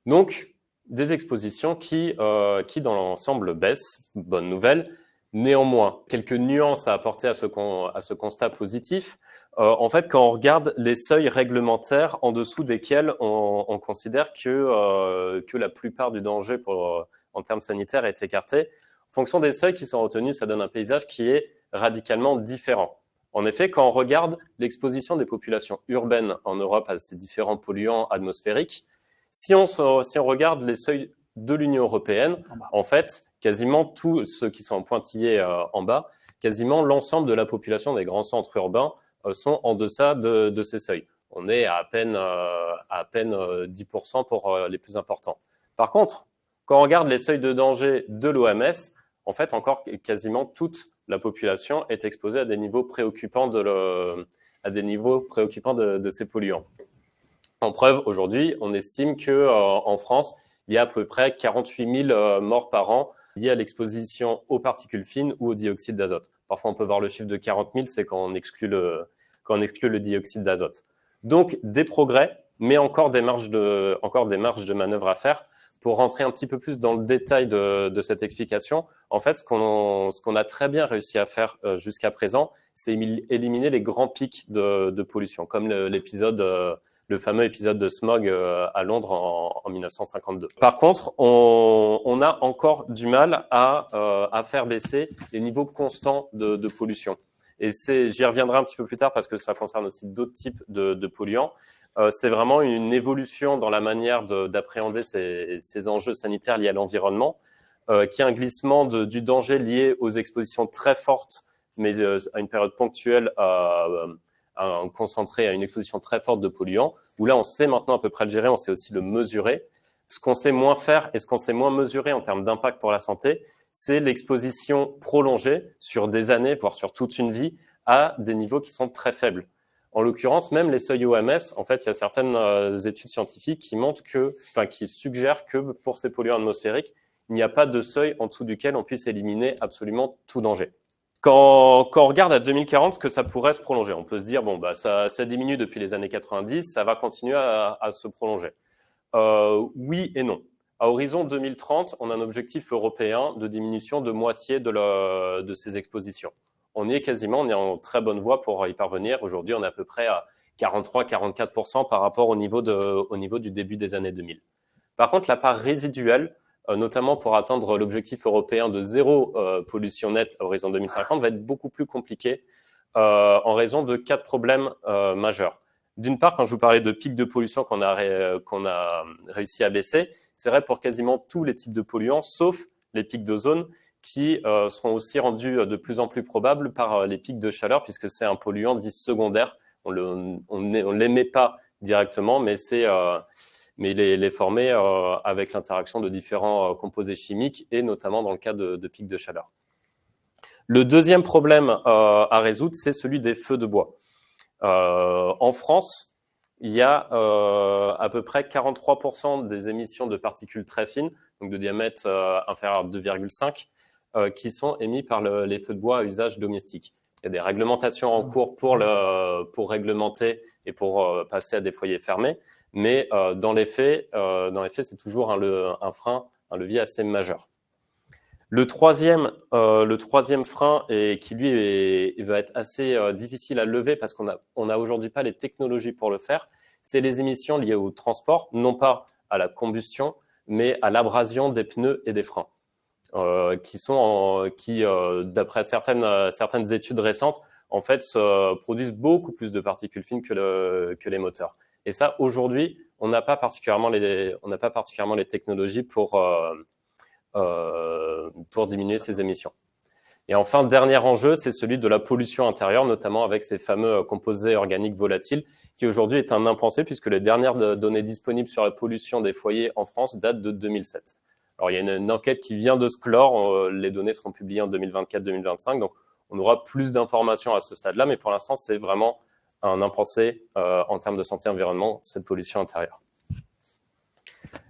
Donc, des expositions qui dans l'ensemble baissent. Bonne nouvelle. Néanmoins, quelques nuances à apporter à ce constat positif. En fait, quand on regarde les seuils réglementaires en dessous desquels on considère que la plupart du danger en termes sanitaires est écarté, en fonction des seuils qui sont retenus, ça donne un paysage qui est radicalement différent. En effet, quand on regarde l'exposition des populations urbaines en Europe à ces différents polluants atmosphériques, si on regarde les seuils de l'Union européenne, en fait, quasiment tous ceux qui sont pointillés en bas, quasiment l'ensemble de la population des grands centres urbains sont en deçà de ces seuils. On est à peine 10% pour les plus importants. Par contre, quand on regarde les seuils de danger de l'OMS, en fait, encore quasiment toute la population est exposée à des niveaux préoccupants de ces polluants. En preuve, aujourd'hui, on estime qu'en France, il y a à peu près 48 000 morts par an liées à l'exposition aux particules fines ou au dioxyde d'azote. Parfois, on peut voir le chiffre de 40 000, c'est quand on exclut le dioxyde d'azote. Donc, des progrès, mais encore des marges de manœuvre à faire. Pour rentrer un petit peu plus dans le détail de cette explication, en fait, ce qu'on a très bien réussi à faire jusqu'à présent, c'est éliminer les grands pics de pollution, comme le fameux épisode de smog à Londres en 1952. Par contre, on a encore du mal à faire baisser les niveaux constants de pollution. Et j'y reviendrai un petit peu plus tard parce que ça concerne aussi d'autres types de polluants. C'est vraiment une évolution dans la manière d'appréhender ces enjeux sanitaires liés à l'environnement, qui est un glissement du danger lié aux expositions très fortes, mais à une période ponctuelle concentré à une exposition très forte de polluants, où là, on sait maintenant à peu près le gérer, on sait aussi le mesurer. Ce qu'on sait moins faire et ce qu'on sait moins mesurer en termes d'impact pour la santé, c'est l'exposition prolongée sur des années, voire sur toute une vie, à des niveaux qui sont très faibles. En l'occurrence, même les seuils OMS, en fait, il y a certaines études scientifiques qui suggèrent que pour ces polluants atmosphériques, il n'y a pas de seuil en dessous duquel on puisse éliminer absolument tout danger. Quand on regarde à 2040, ce que ça pourrait se prolonger, on peut se dire, bon, ça diminue depuis les années 90, ça va continuer à se prolonger. Oui et non. À horizon 2030, on a un objectif européen de diminution de moitié de ces expositions. On y est quasiment, on est en très bonne voie pour y parvenir. Aujourd'hui, on est à peu près à 43-44% par rapport au niveau du début des années 2000. Par contre, la part résiduelle, notamment pour atteindre l'objectif européen de zéro pollution nette à horizon 2050, va être beaucoup plus compliquée en raison de 4 problèmes majeurs. D'une part, quand je vous parlais de pics de pollution qu'on a réussi à baisser, c'est vrai pour quasiment tous les types de polluants, sauf les pics d'ozone, qui seront aussi rendus de plus en plus probables par les pics de chaleur, puisque c'est un polluant dit secondaire. On ne l'émet pas directement, mais il est formé avec l'interaction de différents composés chimiques, et notamment dans le cas de pics de chaleur. Le deuxième problème à résoudre, c'est celui des feux de bois. En France, il y a à peu près 43% des émissions de particules très fines, donc de diamètre inférieur à 2,5, qui sont émis par les feux de bois à usage domestique. Il y a des réglementations en cours pour réglementer et pour passer à des foyers fermés, mais dans les faits, c'est toujours un frein, un levier assez majeur. Le troisième frein, et qui lui va être assez difficile à lever parce qu'on n'a aujourd'hui pas les technologies pour le faire, c'est les émissions liées au transport, non pas à la combustion, mais à l'abrasion des pneus et des freins, qui d'après certaines études récentes, en fait, produisent beaucoup plus de particules fines que les moteurs. Et ça, aujourd'hui, on n'a pas particulièrement les technologies pour diminuer ces émissions. Et enfin, dernier enjeu, c'est celui de la pollution intérieure, notamment avec ces fameux composés organiques volatiles, qui aujourd'hui est un impensé puisque les dernières données disponibles sur la pollution des foyers en France datent de 2007. Alors, il y a une enquête qui vient de se clore, les données seront publiées en 2024-2025, donc on aura plus d'informations à ce stade-là, mais pour l'instant, c'est vraiment un impensé en termes de santé environnement, cette pollution intérieure.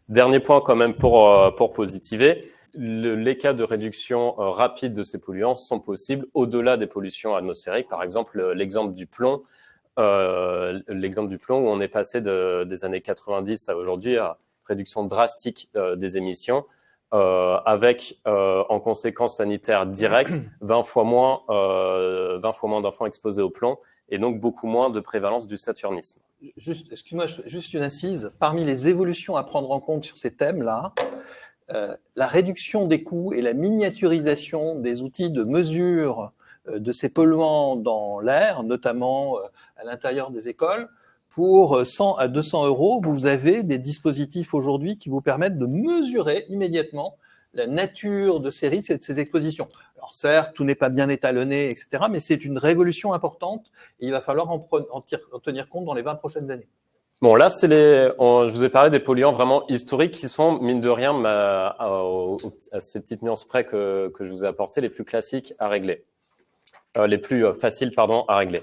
Dernier point quand même pour positiver, les cas de réduction rapide de ces polluants sont possibles au-delà des pollutions atmosphériques. Par exemple, l'exemple du plomb où on est passé des années 90 à aujourd'hui à réduction drastique des émissions, avec en conséquence sanitaire directe 20 fois moins d'enfants exposés au plomb et donc beaucoup moins de prévalence du saturnisme. Excuse-moi, juste une incise. Parmi les évolutions à prendre en compte sur ces thèmes-là, la réduction des coûts et la miniaturisation des outils de mesure de ces polluants dans l'air, notamment à l'intérieur des écoles, pour 100 à 200 euros, vous avez des dispositifs aujourd'hui qui vous permettent de mesurer immédiatement la nature de ces risques et de ces expositions. Alors certes, tout n'est pas bien étalonné, etc., mais c'est une révolution importante et il va falloir en tenir compte dans les 20 prochaines années. Bon, là, je vous ai parlé des polluants vraiment historiques qui sont, mine de rien, à ces petites nuances près que je vous ai apportées, les plus classiques à régler, les plus faciles, à régler.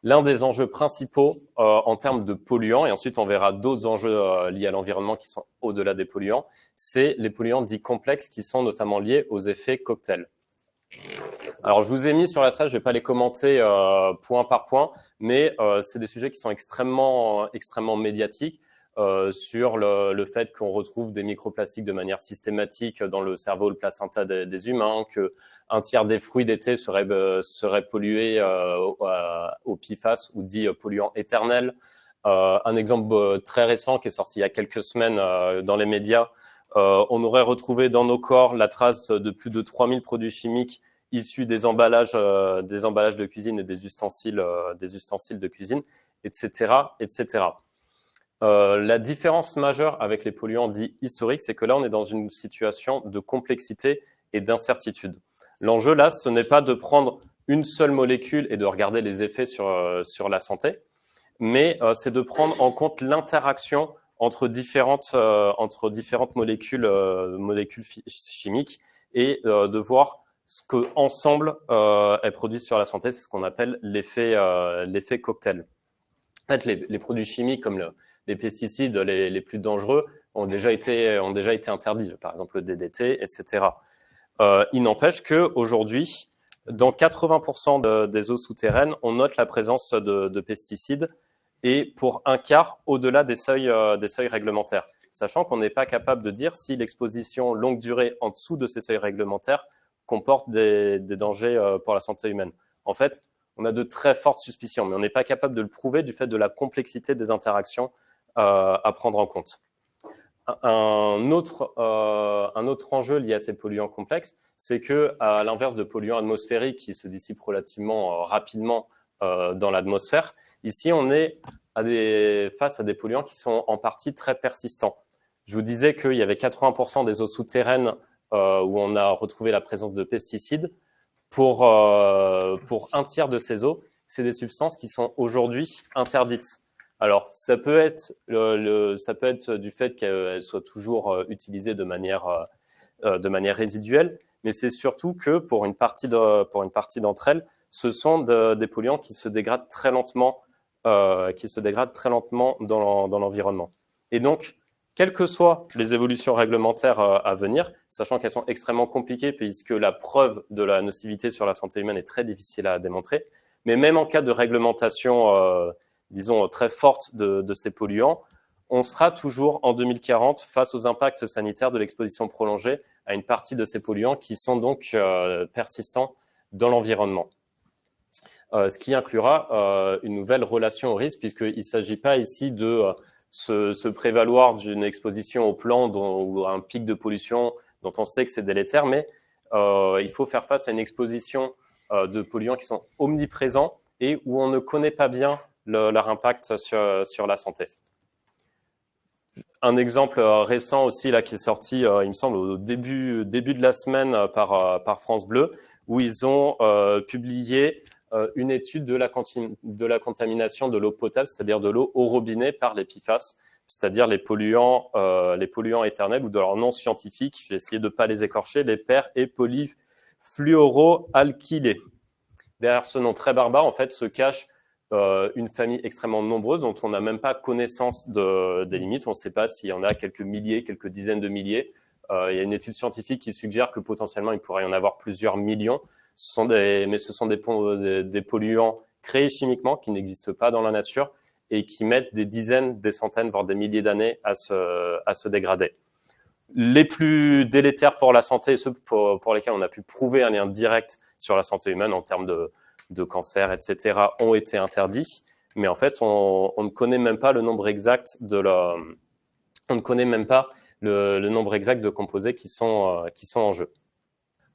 L'un des enjeux principaux en termes de polluants, et ensuite on verra d'autres enjeux liés à l'environnement qui sont au-delà des polluants, c'est les polluants dits complexes qui sont notamment liés aux effets cocktails. Alors, je vous ai mis sur la salle, je ne vais pas les commenter point par point, mais c'est des sujets qui sont extrêmement médiatiques sur le fait qu'on retrouve des microplastiques de manière systématique dans le cerveau, le placenta des humains, qu'un tiers des fruits d'été seraient pollués au PFAS ou dit polluants éternels. Un exemple très récent qui est sorti il y a quelques semaines dans les médias, on aurait retrouvé dans nos corps la trace de plus de 3000 produits chimiques issus des emballages de cuisine et des ustensiles de cuisine, etc., etc. La différence majeure avec les polluants dits historiques, c'est que là, on est dans une situation de complexité et d'incertitude. L'enjeu, là, ce n'est pas de prendre une seule molécule et de regarder les effets sur la santé, mais c'est de prendre en compte l'interaction entre différentes molécules chimiques et de voir ce que ensemble elles produisent sur la santé, c'est ce qu'on appelle l'effet cocktail. En fait, les produits chimiques comme les pesticides les plus dangereux ont déjà été interdits, par exemple le DDT, etc. Il n'empêche qu'aujourd'hui, dans 80% des eaux souterraines, on note la présence de pesticides et pour un quart au-delà des seuils réglementaires, sachant qu'on n'est pas capable de dire si l'exposition longue durée en dessous de ces seuils réglementaires comporte des dangers pour la santé humaine. En fait, on a de très fortes suspicions, mais on n'est pas capable de le prouver du fait de la complexité des interactions à prendre en compte. Un autre enjeu lié à ces polluants complexes, c'est que, à l'inverse de polluants atmosphériques qui se dissipent relativement rapidement dans l'atmosphère, ici on est face à des polluants qui sont en partie très persistants. Je vous disais qu'il y avait 80% des eaux souterraines où on a retrouvé la présence de pesticides. Pour un tiers de ces eaux, c'est des substances qui sont aujourd'hui interdites. Alors, ça peut être du fait qu'elles soient toujours utilisées de manière résiduelle, mais c'est surtout que pour une partie d'entre elles, ce sont des polluants qui se dégradent très lentement, dans l'environnement. Et donc, quelles que soient les évolutions réglementaires à venir, sachant qu'elles sont extrêmement compliquées puisque la preuve de la nocivité sur la santé humaine est très difficile à démontrer, mais même en cas de réglementation disons, très forte de ces polluants, on sera toujours en 2040 face aux impacts sanitaires de l'exposition prolongée à une partie de ces polluants qui sont donc persistants dans l'environnement. Ce qui inclura une nouvelle relation au risque, puisqu'il ne s'agit pas ici de se prévaloir d'une exposition au plan ou à un pic de pollution dont on sait que c'est délétère, mais il faut faire face à une exposition de polluants qui sont omniprésents et où on ne connaît pas bien leur impact sur la santé. Un exemple récent aussi là, qui est sorti, il me semble, au début de la semaine par France Bleu, où ils ont publié une étude de la contamination de l'eau potable, c'est-à-dire de l'eau au robinet par les PFAS, c'est-à-dire les polluants éternels ou de leur nom scientifique, je vais essayer de ne pas les écorcher, les per- et polyfluoroalkylés. Derrière ce nom très barbare, en fait, se cache une famille extrêmement nombreuse dont on n'a même pas connaissance des limites. On ne sait pas s'il y en a quelques milliers, quelques dizaines de milliers. Il y a une étude scientifique qui suggère que potentiellement il pourrait y en avoir plusieurs millions. Mais ce sont des polluants créés chimiquement qui n'existent pas dans la nature et qui mettent des dizaines, des centaines, voire des milliers d'années à se dégrader. Les plus délétères pour la santé et ceux pour lesquels on a pu prouver un lien direct sur la santé humaine en termes de cancer, etc., ont été interdits. Mais en fait, on ne connaît même pas le nombre exact on ne connaît même pas le nombre exact de composés qui sont en jeu.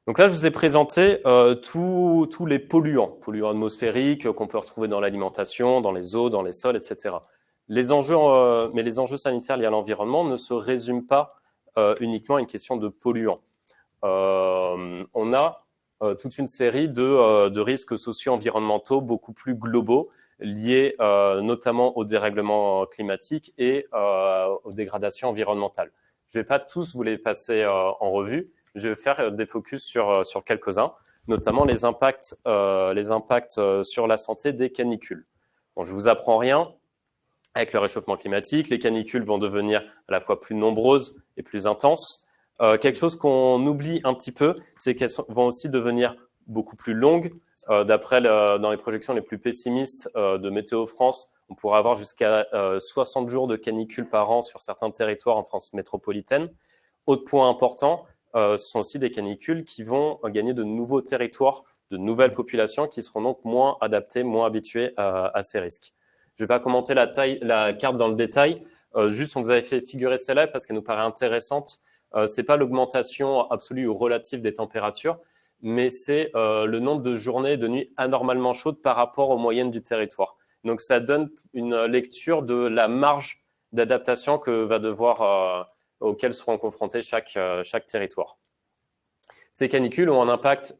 Donc là, je vous ai présenté tous les polluants atmosphériques qu'on peut retrouver dans l'alimentation, dans les eaux, dans les sols, etc. Mais les enjeux sanitaires liés à l'environnement ne se résument pas uniquement à une question de polluants. On a toute une série de risques socio-environnementaux beaucoup plus globaux liés notamment au dérèglement climatique et aux dégradations environnementales. Je ne vais pas tous vous les passer en revue. Je vais faire des focus sur quelques-uns, notamment les impacts sur la santé des canicules. Bon, je ne vous apprends rien. Avec le réchauffement climatique, les canicules vont devenir à la fois plus nombreuses et plus intenses. Quelque chose qu'on oublie un petit peu, c'est qu'elles vont aussi devenir beaucoup plus longues. Dans les projections les plus pessimistes de Météo France, on pourra avoir jusqu'à 60 jours de canicule par an sur certains territoires en France métropolitaine. Autre point important, ce sont aussi des canicules qui vont gagner de nouveaux territoires, de nouvelles populations qui seront donc moins adaptées, moins habituées à ces risques. Je ne vais pas commenter la carte dans le détail, juste on vous avait fait figurer celle-là parce qu'elle nous paraît intéressante. Ce n'est pas l'augmentation absolue ou relative des températures, mais c'est le nombre de journées et de nuits anormalement chaudes par rapport aux moyennes du territoire. Donc ça donne une lecture de la marge d'adaptation auxquelles seront confrontés chaque territoire. Ces canicules ont un impact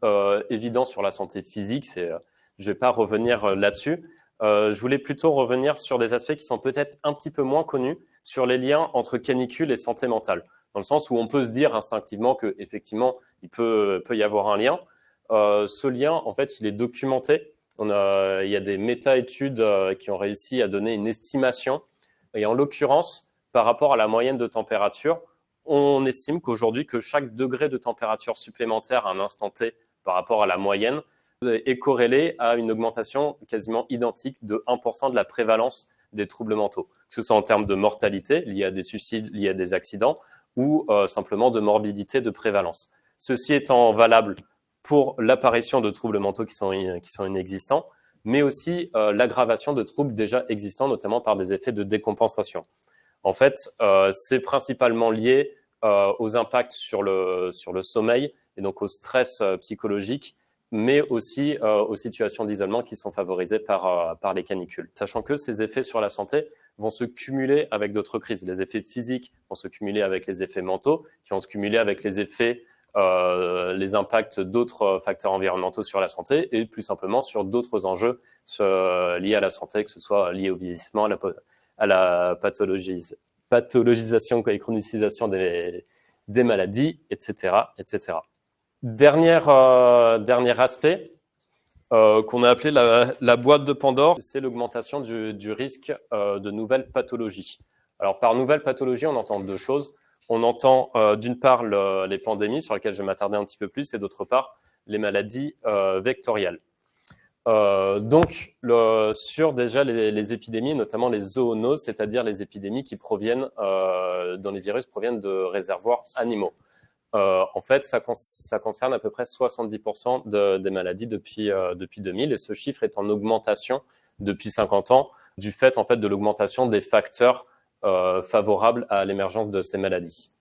évident sur la santé physique, je ne vais pas revenir là-dessus. Je voulais plutôt revenir sur des aspects qui sont peut-être un petit peu moins connus sur les liens entre canicule et santé mentale, dans le sens où on peut se dire instinctivement qu'effectivement, il peut y avoir un lien. ce lien, en fait, il est documenté. Il y a des méta-études qui ont réussi à donner une estimation. Et en l'occurrence, par rapport à la moyenne de température, on estime qu'aujourd'hui, que chaque degré de température supplémentaire à un instant T par rapport à la moyenne est corrélé à une augmentation quasiment identique de 1% de la prévalence des troubles mentaux, que ce soit en termes de mortalité liée à des suicides, liés à des accidents, ou simplement de morbidité de prévalence. Ceci étant valable pour l'apparition de troubles mentaux qui sont inexistants, mais aussi l'aggravation de troubles déjà existants, notamment par des effets de décompensation. En fait, c'est principalement lié aux impacts sur le sommeil et donc au stress psychologique, mais aussi aux situations d'isolement qui sont favorisées par les canicules. Sachant que ces effets sur la santé vont se cumuler avec d'autres crises. Les effets physiques vont se cumuler avec les effets mentaux, qui vont se cumuler avec les effets, les impacts d'autres facteurs environnementaux sur la santé et plus simplement sur d'autres enjeux liés à la santé, que ce soit lié au vieillissement, à la pathologisation et chronicisation des maladies, etc., etc. Dernier aspect qu'on a appelé la boîte de Pandore, c'est l'augmentation du risque de nouvelles pathologies. Alors, par nouvelles pathologies, on entend deux choses. On entend d'une part les pandémies, sur lesquelles je vais m'attarder un petit peu plus, et d'autre part les maladies vectorielles. Donc, sur déjà les épidémies, notamment les zoonoses, c'est-à-dire les épidémies qui proviennent, dont les virus proviennent de réservoirs animaux. En fait, ça concerne à peu près 70% des maladies depuis 2000, et ce chiffre est en augmentation depuis 50 ans du fait, en fait, de l'augmentation des facteurs favorables à l'émergence de ces maladies.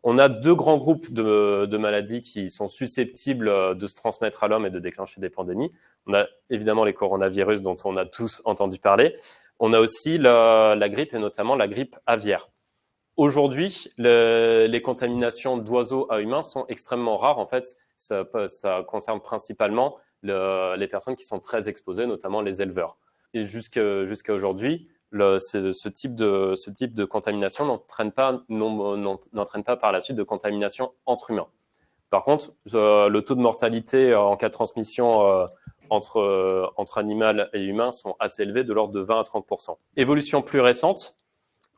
On a deux grands groupes de maladies qui sont susceptibles de se transmettre à l'homme et de déclencher des pandémies. On a évidemment les coronavirus dont on a tous entendu parler. On a aussi la grippe et notamment la grippe aviaire. Aujourd'hui, les contaminations d'oiseaux à humains sont extrêmement rares. En fait, ça concerne principalement les personnes qui sont très exposées, notamment les éleveurs. Et jusqu'à aujourd'hui, ce type de contamination n'entraîne pas par la suite de contamination entre humains. Par contre, le taux de mortalité en cas de transmission entre animal et humain sont assez élevés, de l'ordre de 20 à 30%. Évolution plus récente,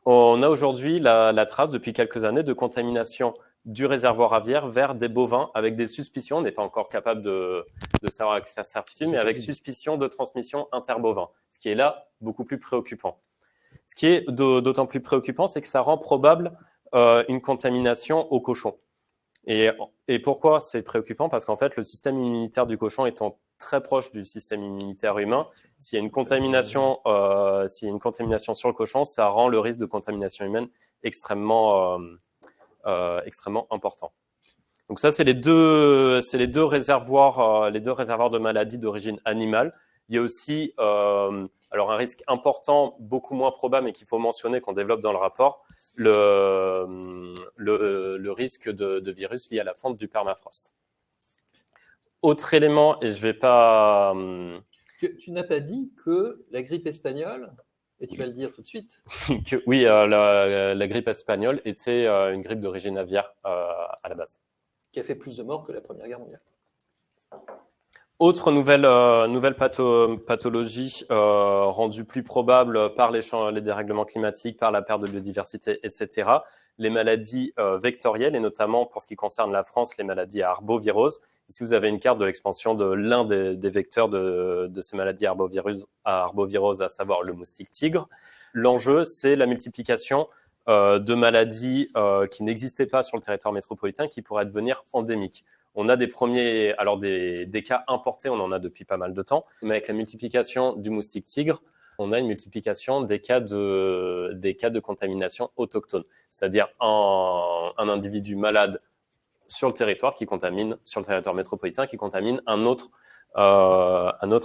on a aujourd'hui la trace depuis quelques années de contamination du réservoir aviaire vers des bovins avec des suspicions, on n'est pas encore capable de savoir avec certitude, mais avec suspicion de transmission interbovin, ce qui est là beaucoup plus préoccupant. Ce qui est d'autant plus préoccupant, c'est que ça rend probable une contamination au cochon. Et pourquoi c'est préoccupant? Parce qu'en fait, le système immunitaire du cochon étant très proche du système immunitaire humain, s'il y a une contamination sur le cochon, ça rend le risque de contamination humaine extrêmement important. Donc ça, c'est les deux réservoirs de maladies d'origine animale. Il y a aussi alors un risque important, beaucoup moins probable, mais qu'il faut mentionner, qu'on développe dans le rapport, le risque de virus lié à la fonte du permafrost. Autre élément, et je ne vais pas... Tu n'as pas dit que la grippe espagnole, et tu vas le dire tout de suite. Oui, la grippe espagnole était une grippe d'origine aviaire à la base. Qui a fait plus de morts que la Première Guerre mondiale. Autre nouvelle pathologie rendue plus probable par les dérèglements climatiques, par la perte de biodiversité, etc. Les maladies vectorielles, et notamment pour ce qui concerne la France, les maladies à arbovirose. Ici, vous avez une carte de l'expansion de l'un des vecteurs de ces maladies à arbovirose, à savoir le moustique tigre. L'enjeu, c'est la multiplication de maladies qui n'existaient pas sur le territoire métropolitain, qui pourraient devenir endémiques. On a des cas importés, on en a depuis pas mal de temps, mais avec la multiplication du moustique tigre, on a une multiplication des cas de contamination autochtone, c'est-à-dire un individu malade sur le territoire métropolitain qui contamine un autre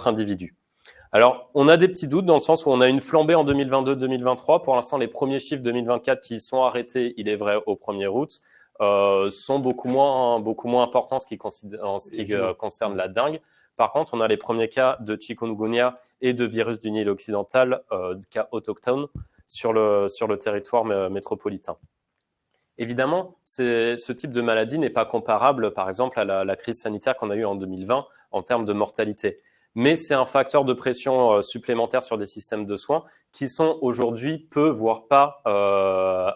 individu. Alors, on a des petits doutes dans le sens où on a une flambée en 2022-2023. Pour l'instant, les premiers chiffres 2024 qui sont arrêtés, il est vrai, au 1er août, sont beaucoup moins importants en ce qui concerne la dengue. Par contre, on a les premiers cas de chikungunya et de virus du Nil occidental, cas autochtones, sur le territoire métropolitain. Évidemment, ce type de maladie n'est pas comparable, par exemple, à la crise sanitaire qu'on a eue en 2020 en termes de mortalité. Mais c'est un facteur de pression supplémentaire sur des systèmes de soins qui sont aujourd'hui peu, voire pas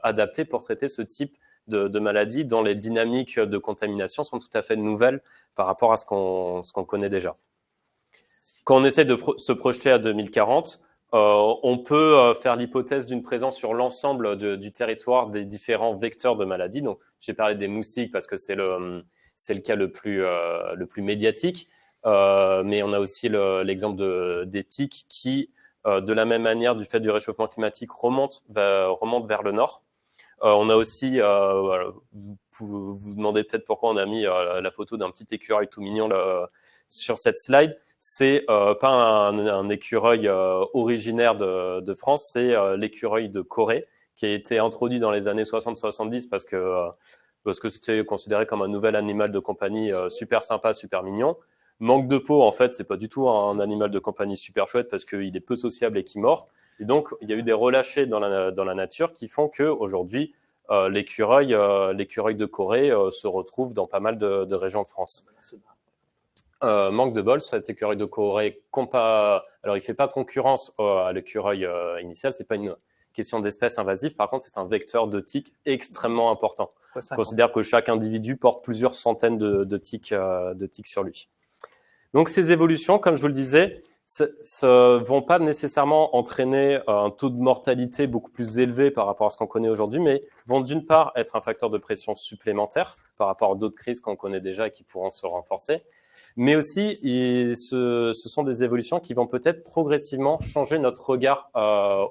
adaptés pour traiter ce type de maladie dont les dynamiques de contamination sont tout à fait nouvelles par rapport à ce qu'on connaît déjà. Quand on essaie de se projeter à 2040, on peut faire l'hypothèse d'une présence sur l'ensemble du territoire des différents vecteurs de maladies. Donc, j'ai parlé des moustiques parce que c'est le cas le plus médiatique. Mais on a aussi l'exemple des tiques qui, de la même manière, du fait du réchauffement climatique, remontent vers le nord. On a aussi, vous vous demandez peut-être pourquoi on a mis la photo d'un petit écureuil tout mignon sur cette slide. C'est pas un écureuil originaire de France, c'est l'écureuil de Corée qui a été introduit dans les années 60-70 parce que c'était considéré comme un nouvel animal de compagnie super sympa, super mignon. Manque de peau, en fait, c'est pas du tout un animal de compagnie super chouette parce qu'il est peu sociable et qu'il mord. Et donc, il y a eu des relâchés dans la nature qui font qu'aujourd'hui, l'écureuil de Corée se retrouve dans pas mal de régions de France. Manque de bol, cet écureuil de Corée, alors il fait pas concurrence à l'écureuil initial, c'est pas une question d'espèce invasive, par contre c'est un vecteur de tiques extrêmement important. On considère que chaque individu porte plusieurs centaines de tiques sur lui. Donc ces évolutions, comme je vous le disais, ne vont pas nécessairement entraîner un taux de mortalité beaucoup plus élevé par rapport à ce qu'on connaît aujourd'hui, mais vont d'une part être un facteur de pression supplémentaire par rapport à d'autres crises qu'on connaît déjà et qui pourront se renforcer, mais aussi ce sont des évolutions qui vont peut-être progressivement changer notre regard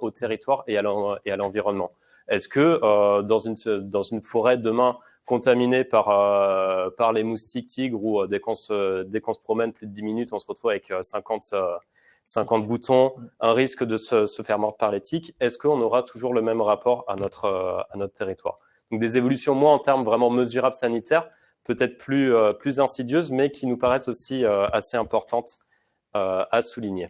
au territoire et à l'environnement. Est-ce que dans une forêt demain contaminée par les moustiques tigres ou dès qu'on se promène plus de 10 minutes, on se retrouve avec 50 boutons, un risque de se faire mordre par les tiques, est-ce qu'on aura toujours le même rapport à notre territoire? Donc des évolutions moins en termes vraiment mesurables sanitaires, peut-être plus insidieuses, mais qui nous paraissent aussi assez importantes à souligner.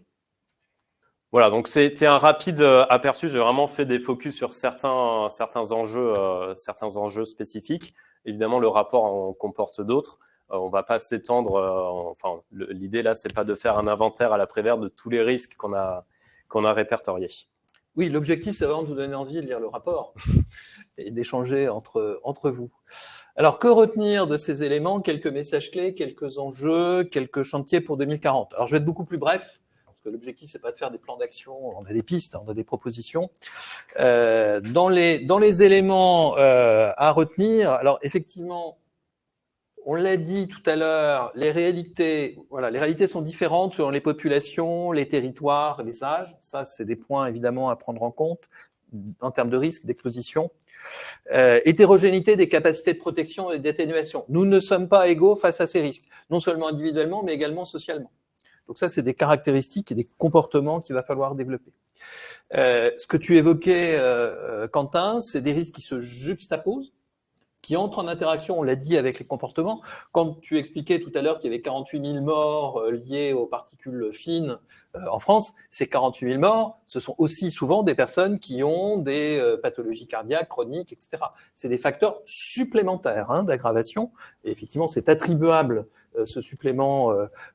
Voilà, donc c'était un rapide aperçu. J'ai vraiment fait des focus sur certains enjeux spécifiques. Évidemment, le rapport en comporte d'autres. On ne va pas s'étendre. L'idée là, c'est pas de faire un inventaire à l'après-vert de tous les risques qu'on a répertoriés. Oui, l'objectif, c'est vraiment de vous donner envie de lire le rapport et d'échanger entre vous. Alors, que retenir de ces éléments? Quelques messages clés, quelques enjeux, quelques chantiers pour 2040. Alors, je vais être beaucoup plus bref, parce que l'objectif, c'est pas de faire des plans d'action. On a des pistes, on a des propositions. Dans les éléments à retenir, alors effectivement, on l'a dit tout à l'heure, les réalités sont différentes selon les populations, les territoires, les âges. Ça, c'est des points évidemment à prendre en compte en termes de risque d'exposition. Hétérogénéité des capacités de protection et d'atténuation. Nous ne sommes pas égaux face à ces risques, non seulement individuellement, mais également socialement. Donc ça, c'est des caractéristiques et des comportements qu'il va falloir développer. Ce que tu évoquais, Quentin, c'est des risques qui se juxtaposent, qui entrent en interaction, on l'a dit, avec les comportements. Quand tu expliquais tout à l'heure qu'il y avait 48 000 morts liés aux particules fines en France, ces 48 000 morts, ce sont aussi souvent des personnes qui ont des pathologies cardiaques, chroniques, etc. C'est des facteurs supplémentaires d'aggravation. Et effectivement, c'est attribuable, ce supplément,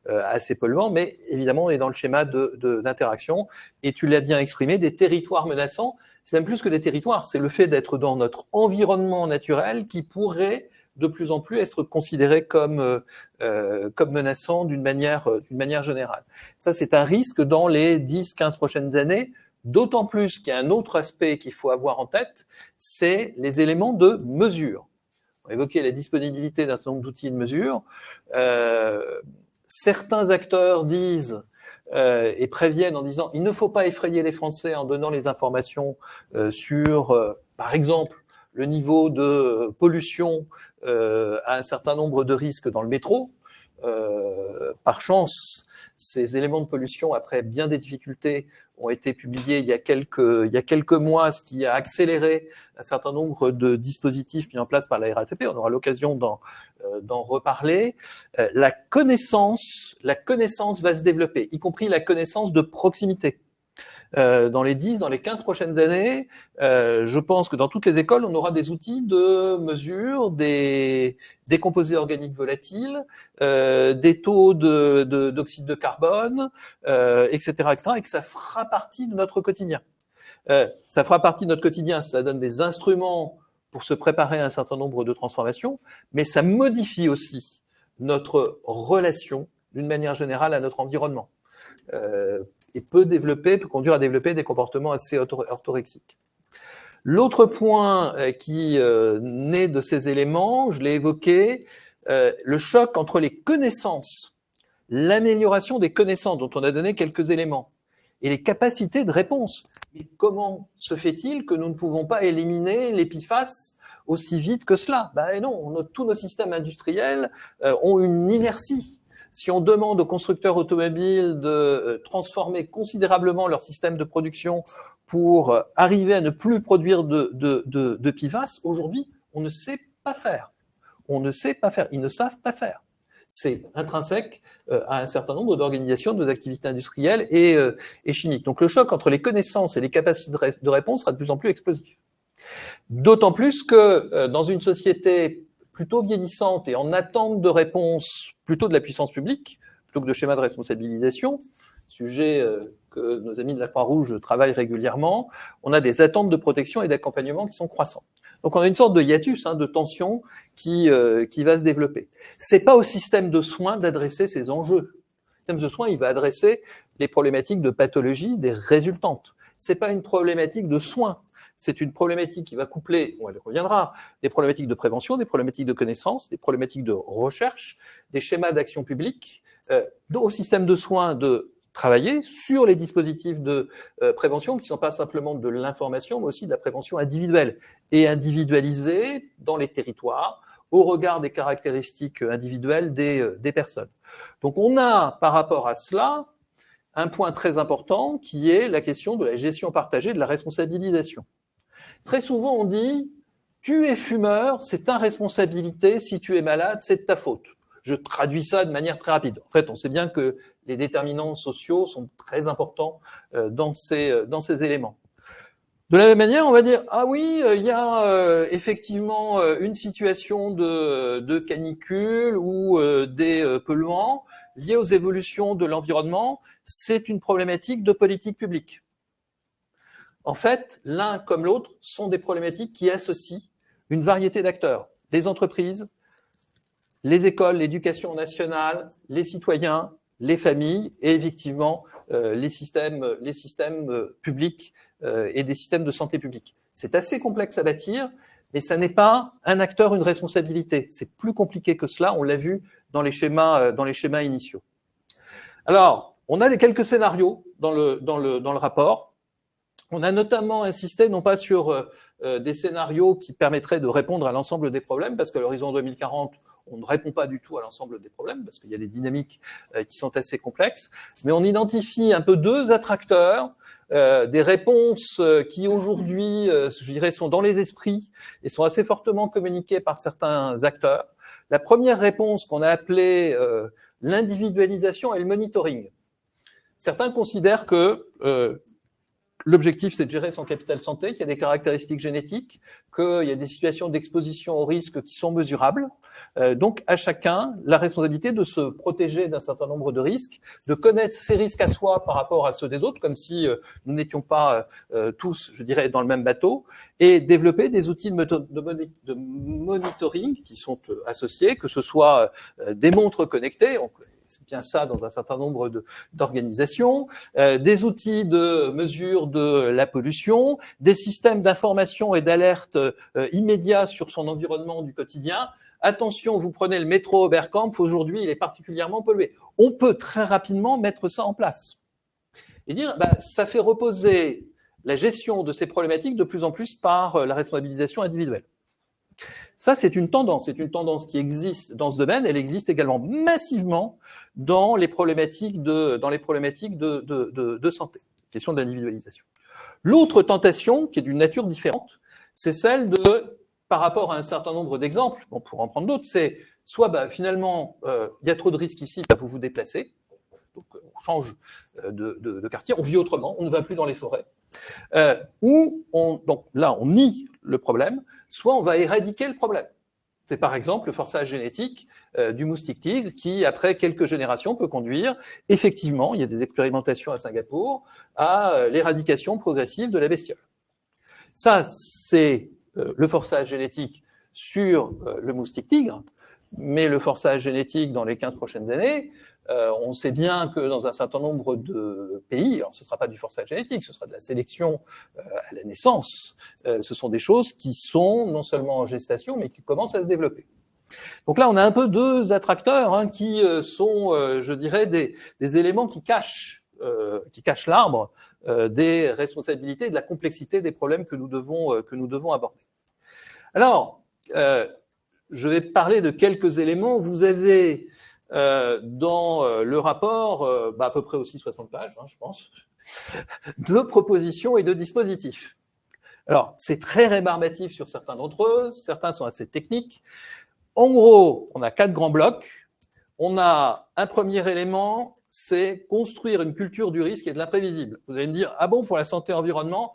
à ces polluants, mais évidemment, on est dans le schéma d'interaction. Et tu l'as bien exprimé, des territoires menaçants. C'est même plus que des territoires, c'est le fait d'être dans notre environnement naturel qui pourrait de plus en plus être considéré comme menaçant d'une manière générale. Ça, c'est un risque dans les 10-15 prochaines années, d'autant plus qu'il y a un autre aspect qu'il faut avoir en tête, c'est les éléments de mesure. On a évoqué la disponibilité d'un certain nombre d'outils de mesure. Certains acteurs disent et préviennent en disant il ne faut pas effrayer les Français en donnant les informations sur, par exemple, le niveau de pollution à un certain nombre de risques dans le métro. Par chance, ces éléments de pollution, après bien des difficultés, ont été publiés il y a quelques mois, ce qui a accéléré un certain nombre de dispositifs mis en place par la RATP. On aura l'occasion d'en reparler. La connaissance va se développer, y compris la connaissance de proximité. dans les 10, dans les 15 prochaines années, je pense que dans toutes les écoles, on aura des outils de mesure des composés organiques volatiles, des taux d'oxyde de carbone, etc., etc., et que ça fera partie de notre quotidien. Ça fera partie de notre quotidien, ça donne des instruments pour se préparer à un certain nombre de transformations, mais ça modifie aussi notre relation, d'une manière générale, à notre environnement. Et peut conduire à développer des comportements assez orthorexiques. L'autre point qui naît de ces éléments, je l'ai évoqué, le choc entre les connaissances, l'amélioration des connaissances, dont on a donné quelques éléments, et les capacités de réponse. Mais comment se fait-il que nous ne pouvons pas éliminer les PFAS aussi vite que cela? Ben non, tous nos systèmes industriels ont une inertie. Si on demande aux constructeurs automobiles de transformer considérablement leur système de production pour arriver à ne plus produire de PFAS, aujourd'hui, on ne sait pas faire. On ne sait pas faire. Ils ne savent pas faire. C'est intrinsèque à un certain nombre d'organisations de nos activités industrielles et chimiques. Donc le choc entre les connaissances et les capacités de réponse sera de plus en plus explosif. D'autant plus que dans une société plutôt vieillissante et en attente de réponse plutôt de la puissance publique, plutôt que de schéma de responsabilisation, sujet que nos amis de la Croix-Rouge travaillent régulièrement, on a des attentes de protection et d'accompagnement qui sont croissantes. Donc on a une sorte de hiatus, de tension qui va se développer. C'est pas au système de soins d'adresser ces enjeux. Le système de soins, il va adresser les problématiques de pathologie des résultantes. C'est pas une problématique de soins. C'est une problématique qui va coupler, elle reviendra, des problématiques de prévention, des problématiques de connaissance, des problématiques de recherche, des schémas d'action publique, au système de soins de travailler sur les dispositifs de prévention qui ne sont pas simplement de l'information, mais aussi de la prévention individuelle et individualisée dans les territoires au regard des caractéristiques individuelles des personnes. Donc on a par rapport à cela un point très important qui est la question de la gestion partagée de la responsabilisation. Très souvent on dit « tu es fumeur, c'est ta responsabilité, si tu es malade, c'est de ta faute ». Je traduis ça de manière très rapide. En fait, on sait bien que les déterminants sociaux sont très importants dans ces éléments. De la même manière, on va dire, ah oui, il y a effectivement une situation de canicule ou des polluants liés aux évolutions de l'environnement, c'est une problématique de politique publique. En fait, l'un comme l'autre sont des problématiques qui associent une variété d'acteurs, les entreprises, les écoles, l'éducation nationale, les citoyens, les familles et effectivement les systèmes publics et des systèmes de santé publique. C'est assez complexe à bâtir, mais ça n'est pas un acteur, une responsabilité. C'est plus compliqué que cela, on l'a vu dans les schémas initiaux. Alors, on a quelques scénarios dans le rapport. On a notamment insisté non pas sur des scénarios qui permettraient de répondre à l'ensemble des problèmes, parce qu'à l'horizon 2040, on ne répond pas du tout à l'ensemble des problèmes, parce qu'il y a des dynamiques qui sont assez complexes, mais on identifie un peu deux attracteurs, des réponses qui aujourd'hui, je dirais, sont dans les esprits et sont assez fortement communiquées par certains acteurs. La première réponse qu'on a appelée l'individualisation et le monitoring. Certains considèrent que l'objectif, c'est de gérer son capital santé, qu'il y a des caractéristiques génétiques, qu'il y a des situations d'exposition au risque qui sont mesurables. Donc, à chacun, la responsabilité de se protéger d'un certain nombre de risques, de connaître ses risques à soi par rapport à ceux des autres, comme si nous n'étions pas tous, je dirais, dans le même bateau, et développer des outils de monitoring qui sont associés, que ce soit des montres connectées, c'est bien ça dans un certain nombre d'organisations, des outils de mesure de la pollution, des systèmes d'information et d'alerte immédiats sur son environnement du quotidien. Attention, vous prenez le métro Oberkampf, aujourd'hui il est particulièrement pollué. On peut très rapidement mettre ça en place et dire ça fait reposer la gestion de ces problématiques de plus en plus par la responsabilisation individuelle. Ça, c'est une tendance qui existe dans ce domaine. Elle existe également massivement dans les problématiques de santé, question d'individualisation. L'autre tentation, qui est d'une nature différente, c'est celle de, par rapport à un certain nombre d'exemples, pour en prendre d'autres, c'est soit finalement il y a trop de risques ici, vous vous déplacez. donc on change de quartier, on vit autrement, on ne va plus dans les forêts. Donc là, on nie le problème, soit on va éradiquer le problème. C'est par exemple le forçage génétique du moustique tigre qui, après quelques générations, peut conduire, effectivement, il y a des expérimentations à Singapour, à l'éradication progressive de la bestiole. Ça, c'est le forçage génétique sur le moustique tigre, mais le forçage génétique dans les 15 prochaines années, on sait bien que dans un certain nombre de pays, alors ce ne sera pas du forçage génétique, ce sera de la sélection à la naissance, ce sont des choses qui sont non seulement en gestation, mais qui commencent à se développer. Donc là, on a un peu deux attracteurs qui sont, je dirais, des éléments qui cachent l'arbre des responsabilités et de la complexité des problèmes que nous devons aborder. Alors, je vais parler de quelques éléments. Vous avez dans le rapport, à peu près aussi 60 pages, je pense, de propositions et de dispositifs. Alors, c'est très rébarbatif sur certains d'entre eux, certains sont assez techniques. En gros, on a 4 grands blocs. On a un premier élément, c'est construire une culture du risque et de l'imprévisible. Vous allez me dire, ah bon, pour la santé et l'environnement,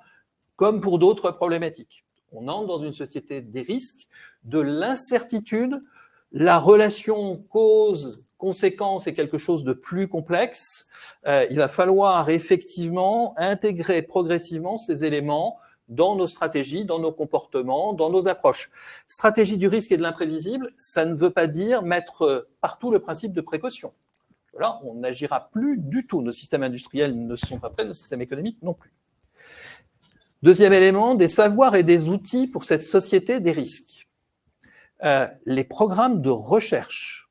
comme pour d'autres problématiques. On entre dans une société des risques, de l'incertitude. La relation cause-conséquence est quelque chose de plus complexe. Il va falloir effectivement intégrer progressivement ces éléments dans nos stratégies, dans nos comportements, dans nos approches. Stratégie du risque et de l'imprévisible, ça ne veut pas dire mettre partout le principe de précaution. Là, on n'agira plus du tout. Nos systèmes industriels ne sont pas prêts, nos systèmes économiques non plus. Deuxième élément, des savoirs et des outils pour cette société des risques. Les programmes de recherche,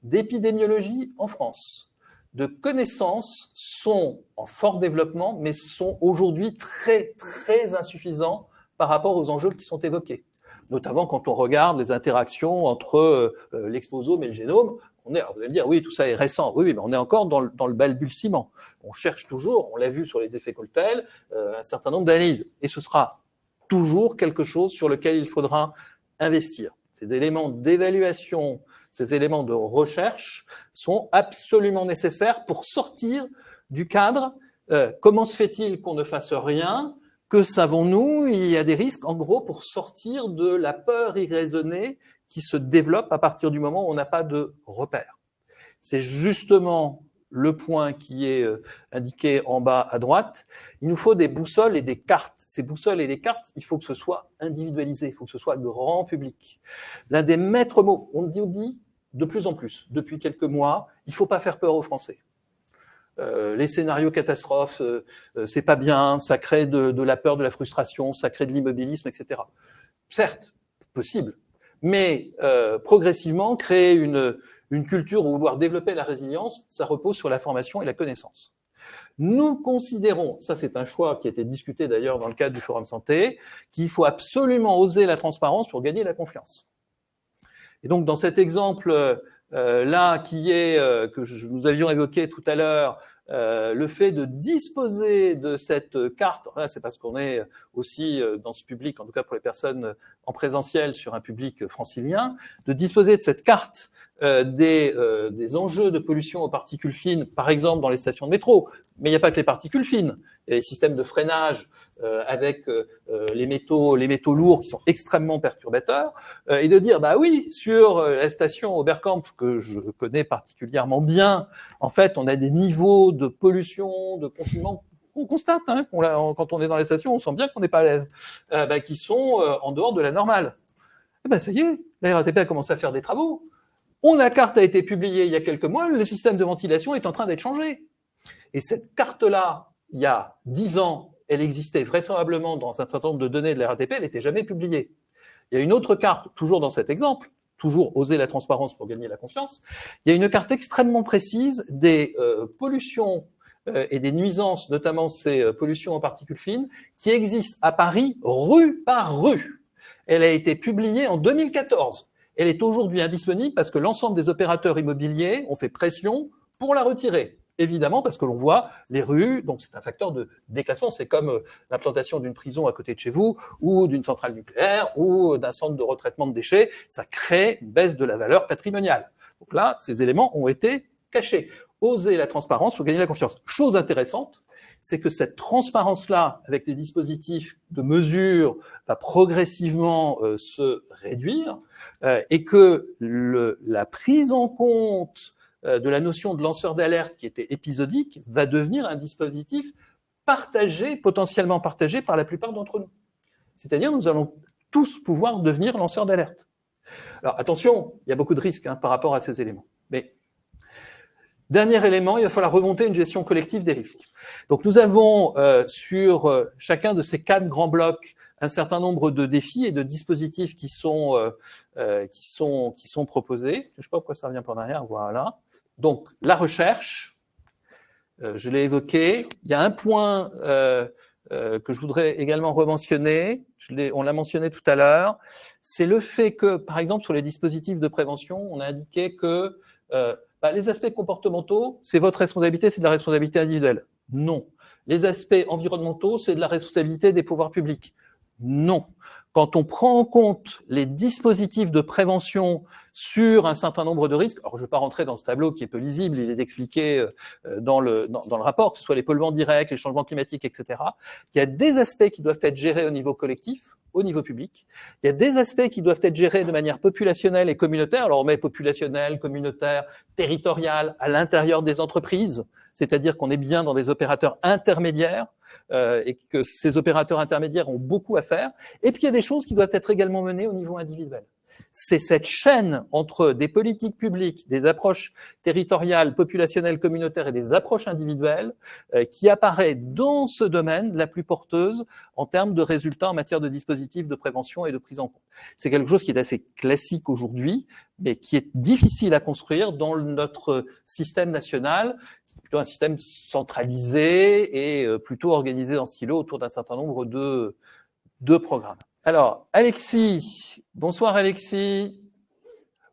d'épidémiologie en France, de connaissances sont en fort développement, mais sont aujourd'hui très, très insuffisants par rapport aux enjeux qui sont évoqués. Notamment quand on regarde les interactions entre l'exposome et le génome. Vous allez me dire, oui, tout ça est récent. Oui, mais on est encore dans le balbutiement. On cherche toujours, on l'a vu sur les effets cocktails, un certain nombre d'analyses. Et ce sera toujours quelque chose sur lequel il faudra investir. Ces éléments d'évaluation, ces éléments de recherche sont absolument nécessaires pour sortir du cadre. Comment se fait-il qu'on ne fasse rien? Que savons-nous? Il y a des risques, en gros, pour sortir de la peur irraisonnée qui se développe à partir du moment où on n'a pas de repères. C'est justement le point qui est indiqué en bas à droite. Il nous faut des boussoles et des cartes. Ces boussoles et les cartes, il faut que ce soit individualisé, il faut que ce soit grand public. L'un des maîtres mots, on dit de plus en plus, depuis quelques mois, il ne faut pas faire peur aux Français. Les scénarios catastrophes, c'est pas bien, ça crée de la peur, de la frustration, ça crée de l'immobilisme, etc. Certes, possible, mais progressivement, créer une culture ou vouloir développer la résilience, ça repose sur la formation et la connaissance. Nous considérons, ça c'est un choix qui a été discuté d'ailleurs dans le cadre du Forum Santé, qu'il faut absolument oser la transparence pour gagner la confiance. Et donc dans cet exemple là qui est que nous avions évoqué tout à l'heure, le fait de disposer de cette carte, c'est parce qu'on est aussi dans ce public, en tout cas pour les personnes en présentiel sur un public francilien, de disposer de cette carte des enjeux de pollution aux particules fines, par exemple dans les stations de métro, mais il n'y a pas que les particules fines, il y a les systèmes de freinage avec les métaux lourds qui sont extrêmement perturbateurs, et de dire, bah oui, sur la station Oberkampf, que je connais particulièrement bien, en fait, on a des niveaux de pollution, de confinement, on constate, quand on est dans les stations, on sent bien qu'on n'est pas à l'aise, qui sont en dehors de la normale. Et ça y est, la RATP a commencé à faire des travaux. La carte a été publiée il y a quelques mois, le système de ventilation est en train d'être changé. Et cette carte-là, il y a 10 ans, elle existait vraisemblablement dans un certain nombre de données de la RATP, elle n'était jamais publiée. Il y a une autre carte, toujours dans cet exemple, toujours oser la transparence pour gagner la confiance, il y a une carte extrêmement précise des pollutions et des nuisances, notamment ces pollutions en particules fines, qui existent à Paris rue par rue. Elle a été publiée en 2014. Elle est aujourd'hui indisponible parce que l'ensemble des opérateurs immobiliers ont fait pression pour la retirer. Évidemment, parce que l'on voit les rues, donc c'est un facteur de déclassement. C'est comme l'implantation d'une prison à côté de chez vous, ou d'une centrale nucléaire, ou d'un centre de retraitement de déchets. Ça crée une baisse de la valeur patrimoniale. Donc là, ces éléments ont été cachés. oser la transparence pour gagner la confiance. Chose intéressante, c'est que cette transparence-là, avec les dispositifs de mesure, va progressivement se réduire et que la prise en compte de la notion de lanceur d'alerte qui était épisodique va devenir un dispositif partagé, potentiellement partagé par la plupart d'entre nous. C'est-à-dire, nous allons tous pouvoir devenir lanceurs d'alerte. Alors, attention, il y a beaucoup de risques par rapport à ces éléments. Mais, dernier élément, il va falloir remonter une gestion collective des risques. Donc, nous avons sur chacun de ces 4 grands blocs un certain nombre de défis et de dispositifs qui sont proposés. Je ne sais pas pourquoi ça revient par derrière, voilà. Donc, la recherche, je l'ai évoqué. Il y a un point que je voudrais également rementionner, on l'a mentionné tout à l'heure, c'est le fait que, par exemple, sur les dispositifs de prévention, on a indiqué que les aspects comportementaux, c'est votre responsabilité, c'est de la responsabilité individuelle. Non. Les aspects environnementaux, c'est de la responsabilité des pouvoirs publics. Non. Quand on prend en compte les dispositifs de prévention sur un certain nombre de risques, alors je ne vais pas rentrer dans ce tableau qui est peu lisible, il est expliqué dans le rapport, que ce soit les polluants directs, les changements climatiques, etc. Il y a des aspects qui doivent être gérés au niveau collectif, au niveau public. Il y a des aspects qui doivent être gérés de manière populationnelle et communautaire. Alors on met populationnel, communautaire, territorial à l'intérieur des entreprises, c'est-à-dire qu'on est bien dans des opérateurs intermédiaires et que ces opérateurs intermédiaires ont beaucoup à faire. Et puis il y a des choses qui doivent être également menées au niveau individuel. C'est cette chaîne entre des politiques publiques, des approches territoriales, populationnelles, communautaires et des approches individuelles qui apparaît dans ce domaine la plus porteuse en termes de résultats en matière de dispositifs de prévention et de prise en compte. C'est quelque chose qui est assez classique aujourd'hui, mais qui est difficile à construire dans notre système national, plutôt un système centralisé et plutôt organisé en silo autour d'un certain nombre de programmes. Alors, Alexis, bonsoir Alexis,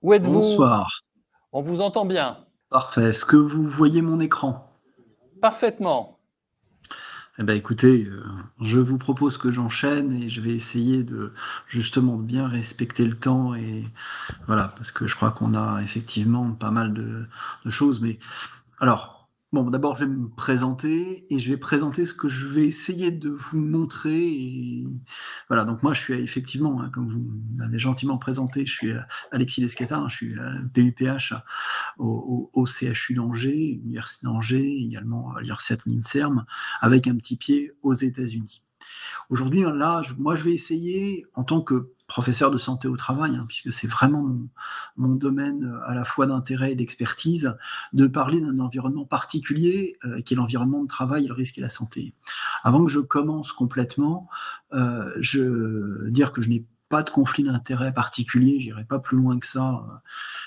où êtes-vous? Bonsoir. On vous entend bien. Parfait. Est-ce que vous voyez mon écran? Parfaitement. Eh bien, écoutez, je vous propose que j'enchaîne et je vais essayer de justement bien respecter le temps et voilà, parce que je crois qu'on a effectivement pas mal de choses. Mais alors, bon, d'abord, je vais me présenter et je vais présenter ce que je vais essayer de vous montrer. Et voilà, donc moi, je suis effectivement, comme vous m'avez gentiment présenté, je suis Alexis Lescata, je suis PUPH au CHU d'Angers, Université d'Angers, également à l'IRSET l'INSERM, avec un petit pied aux États-Unis. Aujourd'hui, là, moi, je vais essayer, en tant que professeur de santé au travail, puisque c'est vraiment mon domaine à la fois d'intérêt et d'expertise, de parler d'un environnement particulier qui est l'environnement de travail, le risque et la santé. Avant que je commence complètement, dire que je n'ai pas de conflit d'intérêt particulier, j'irai pas plus loin que ça,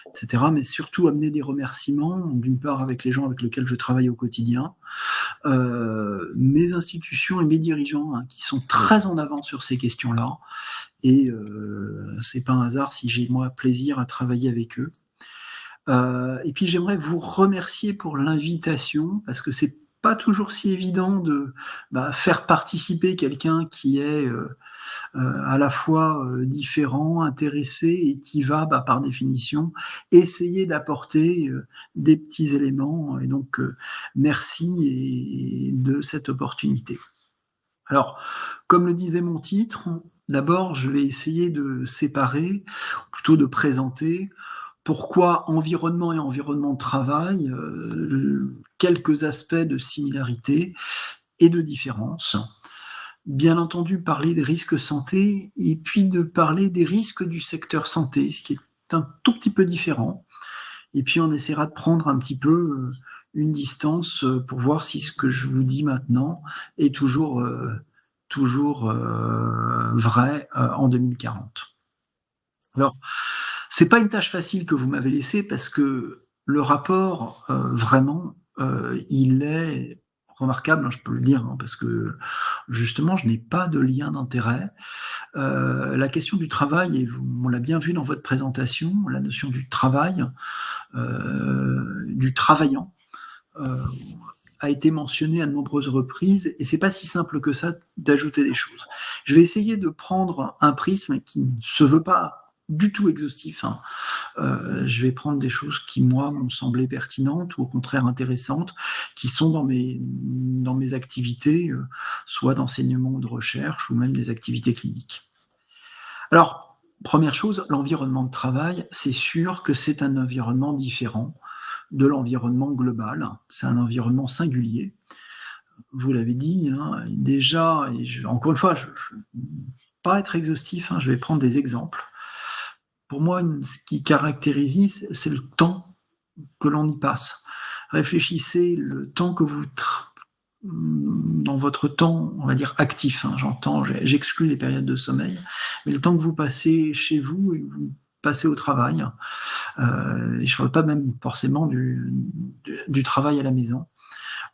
etc. Mais surtout amener des remerciements, d'une part avec les gens avec lesquels je travaille au quotidien, mes institutions et mes dirigeants qui sont très en avant sur ces questions-là. Et c'est pas un hasard si j'ai moi plaisir à travailler avec eux. Et puis j'aimerais vous remercier pour l'invitation parce que c'est pas toujours si évident de faire participer quelqu'un qui est à la fois différent, intéressé et qui va, par définition, essayer d'apporter des petits éléments. Et donc, merci de cette opportunité. Alors, comme le disait mon titre, d'abord, je vais essayer de séparer, plutôt de présenter, pourquoi environnement et environnement de travail, quelques aspects de similarité et de différence. Bien entendu, parler des risques santé et puis de parler des risques du secteur santé, ce qui est un tout petit peu différent. Et puis on essaiera de prendre un petit peu une distance pour voir si ce que je vous dis maintenant est toujours vrai en 2040. Alors, c'est pas une tâche facile que vous m'avez laissée parce que le rapport, vraiment, il est remarquable, je peux le dire, parce que justement, je n'ai pas de lien d'intérêt. La question du travail, et on l'a bien vu dans votre présentation, la notion du travail, du travaillant, a été mentionnée à de nombreuses reprises, et c'est pas si simple que ça d'ajouter des choses. Je vais essayer de prendre un prisme qui ne se veut pas du tout exhaustif, hein. Je vais prendre des choses qui, moi, m'ont semblé pertinentes ou au contraire intéressantes, qui sont dans mes activités, soit d'enseignement ou de recherche, ou même des activités cliniques. Alors, première chose, l'environnement de travail, c'est sûr que c'est un environnement différent de l'environnement global. C'est un environnement singulier. Vous l'avez dit, hein, déjà, et encore une fois, je ne vais pas être exhaustif, hein, je vais prendre des exemples. Pour moi, ce qui caractérise, c'est le temps que l'on y passe. Réfléchissez le temps que vous dans votre temps, on va dire actif, hein, j'exclus les périodes de sommeil, mais le temps que vous passez chez vous et que vous passez au travail, et je ne parle pas même forcément du travail à la maison.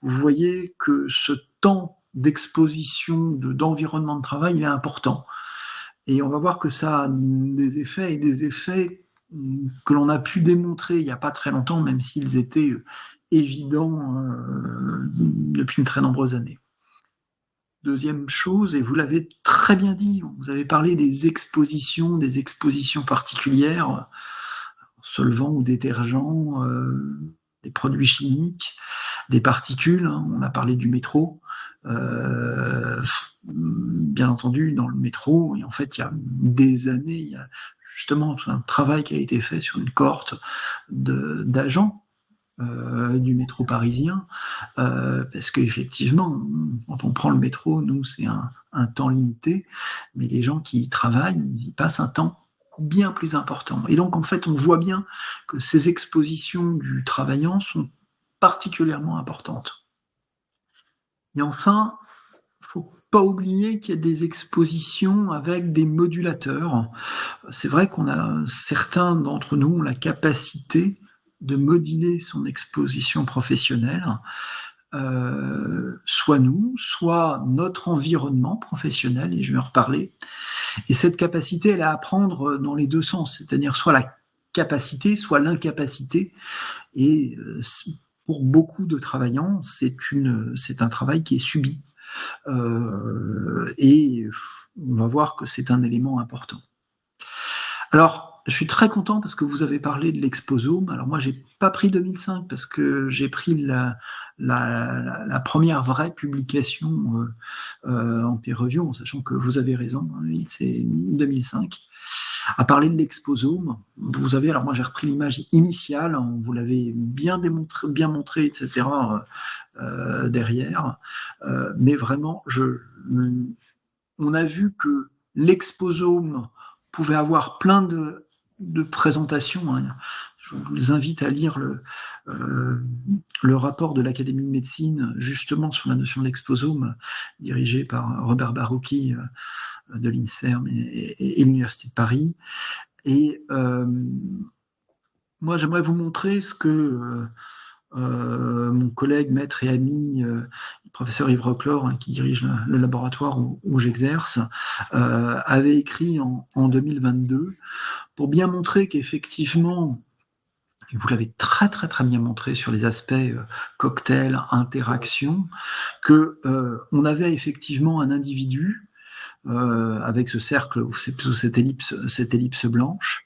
Vous voyez que ce temps d'exposition, d'environnement de travail, il est important. Et on va voir que ça a des effets, et des effets que l'on a pu démontrer il n'y a pas très longtemps, même s'ils étaient évidents depuis une très nombreuses années. Deuxième chose, et vous l'avez très bien dit, vous avez parlé des expositions particulières, solvants ou détergents, des produits chimiques, des particules, hein, on a parlé du métro. Bien entendu, dans le métro, et en fait, il y a des années, il y a justement un travail qui a été fait sur une cohorte d'agents du métro parisien, parce qu'effectivement, quand on prend le métro, nous, c'est un temps limité, mais les gens qui y travaillent, ils y passent un temps bien plus important. Et donc, en fait, on voit bien que ces expositions du travaillant sont particulièrement importantes. Et enfin, il ne faut pas oublier qu'il y a des expositions avec des modulateurs. C'est vrai qu'on a, certains d'entre nous ont la capacité de moduler son exposition professionnelle, soit nous, soit notre environnement professionnel, et je vais en reparler. Et cette capacité, elle est à apprendre dans les deux sens, c'est-à-dire soit la capacité, soit l'incapacité. Et pour beaucoup de travaillants, c'est un travail qui est subi. Et on va voir que c'est un élément important. Alors, je suis très content parce que vous avez parlé de l'Exposome. Alors moi, j'ai pas pris 2005 parce que j'ai pris la première vraie publication en peer review, en sachant que vous avez raison, hein, c'est 2005. À parler de l'Exposome, vous avez, alors moi j'ai repris l'image initiale, hein, vous l'avez bien montré, etc. Derrière, mais vraiment, on a vu que l'Exposome pouvait avoir plein de présentations, hein. Je vous invite à lire le rapport de l'Académie de médecine justement sur la notion de l'exposome, dirigé par Robert Barouki de l'INSERM et l'Université de Paris. Et moi, j'aimerais vous montrer ce que mon collègue, maître et ami, le professeur Yves Roclor, hein, qui dirige le laboratoire où j'exerce, avait écrit en 2022 pour bien montrer qu'effectivement, et vous l'avez très très très bien montré sur les aspects cocktail, interaction, que on avait effectivement un individu avec ce cercle, cette ellipse blanche.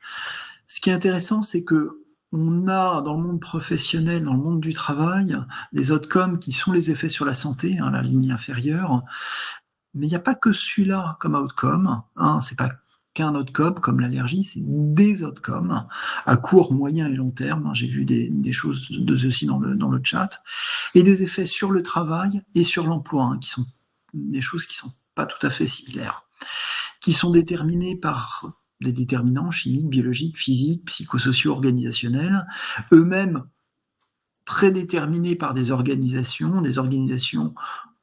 Ce qui est intéressant, c'est que on a dans le monde professionnel, dans le monde du travail, des outcomes qui sont les effets sur la santé, hein, la ligne inférieure, mais il n'y a pas que celui-là comme outcome, hein, c'est pas qu'un outcome comme l'allergie, c'est des outcomes à court, moyen et long terme, hein, j'ai vu des choses de ceci dans le chat, et des effets sur le travail et sur l'emploi, hein, qui sont des choses qui sont pas tout à fait similaires, qui sont déterminées par des déterminants chimiques, biologiques, physiques, psychosociaux, organisationnels, eux-mêmes prédéterminés par des organisations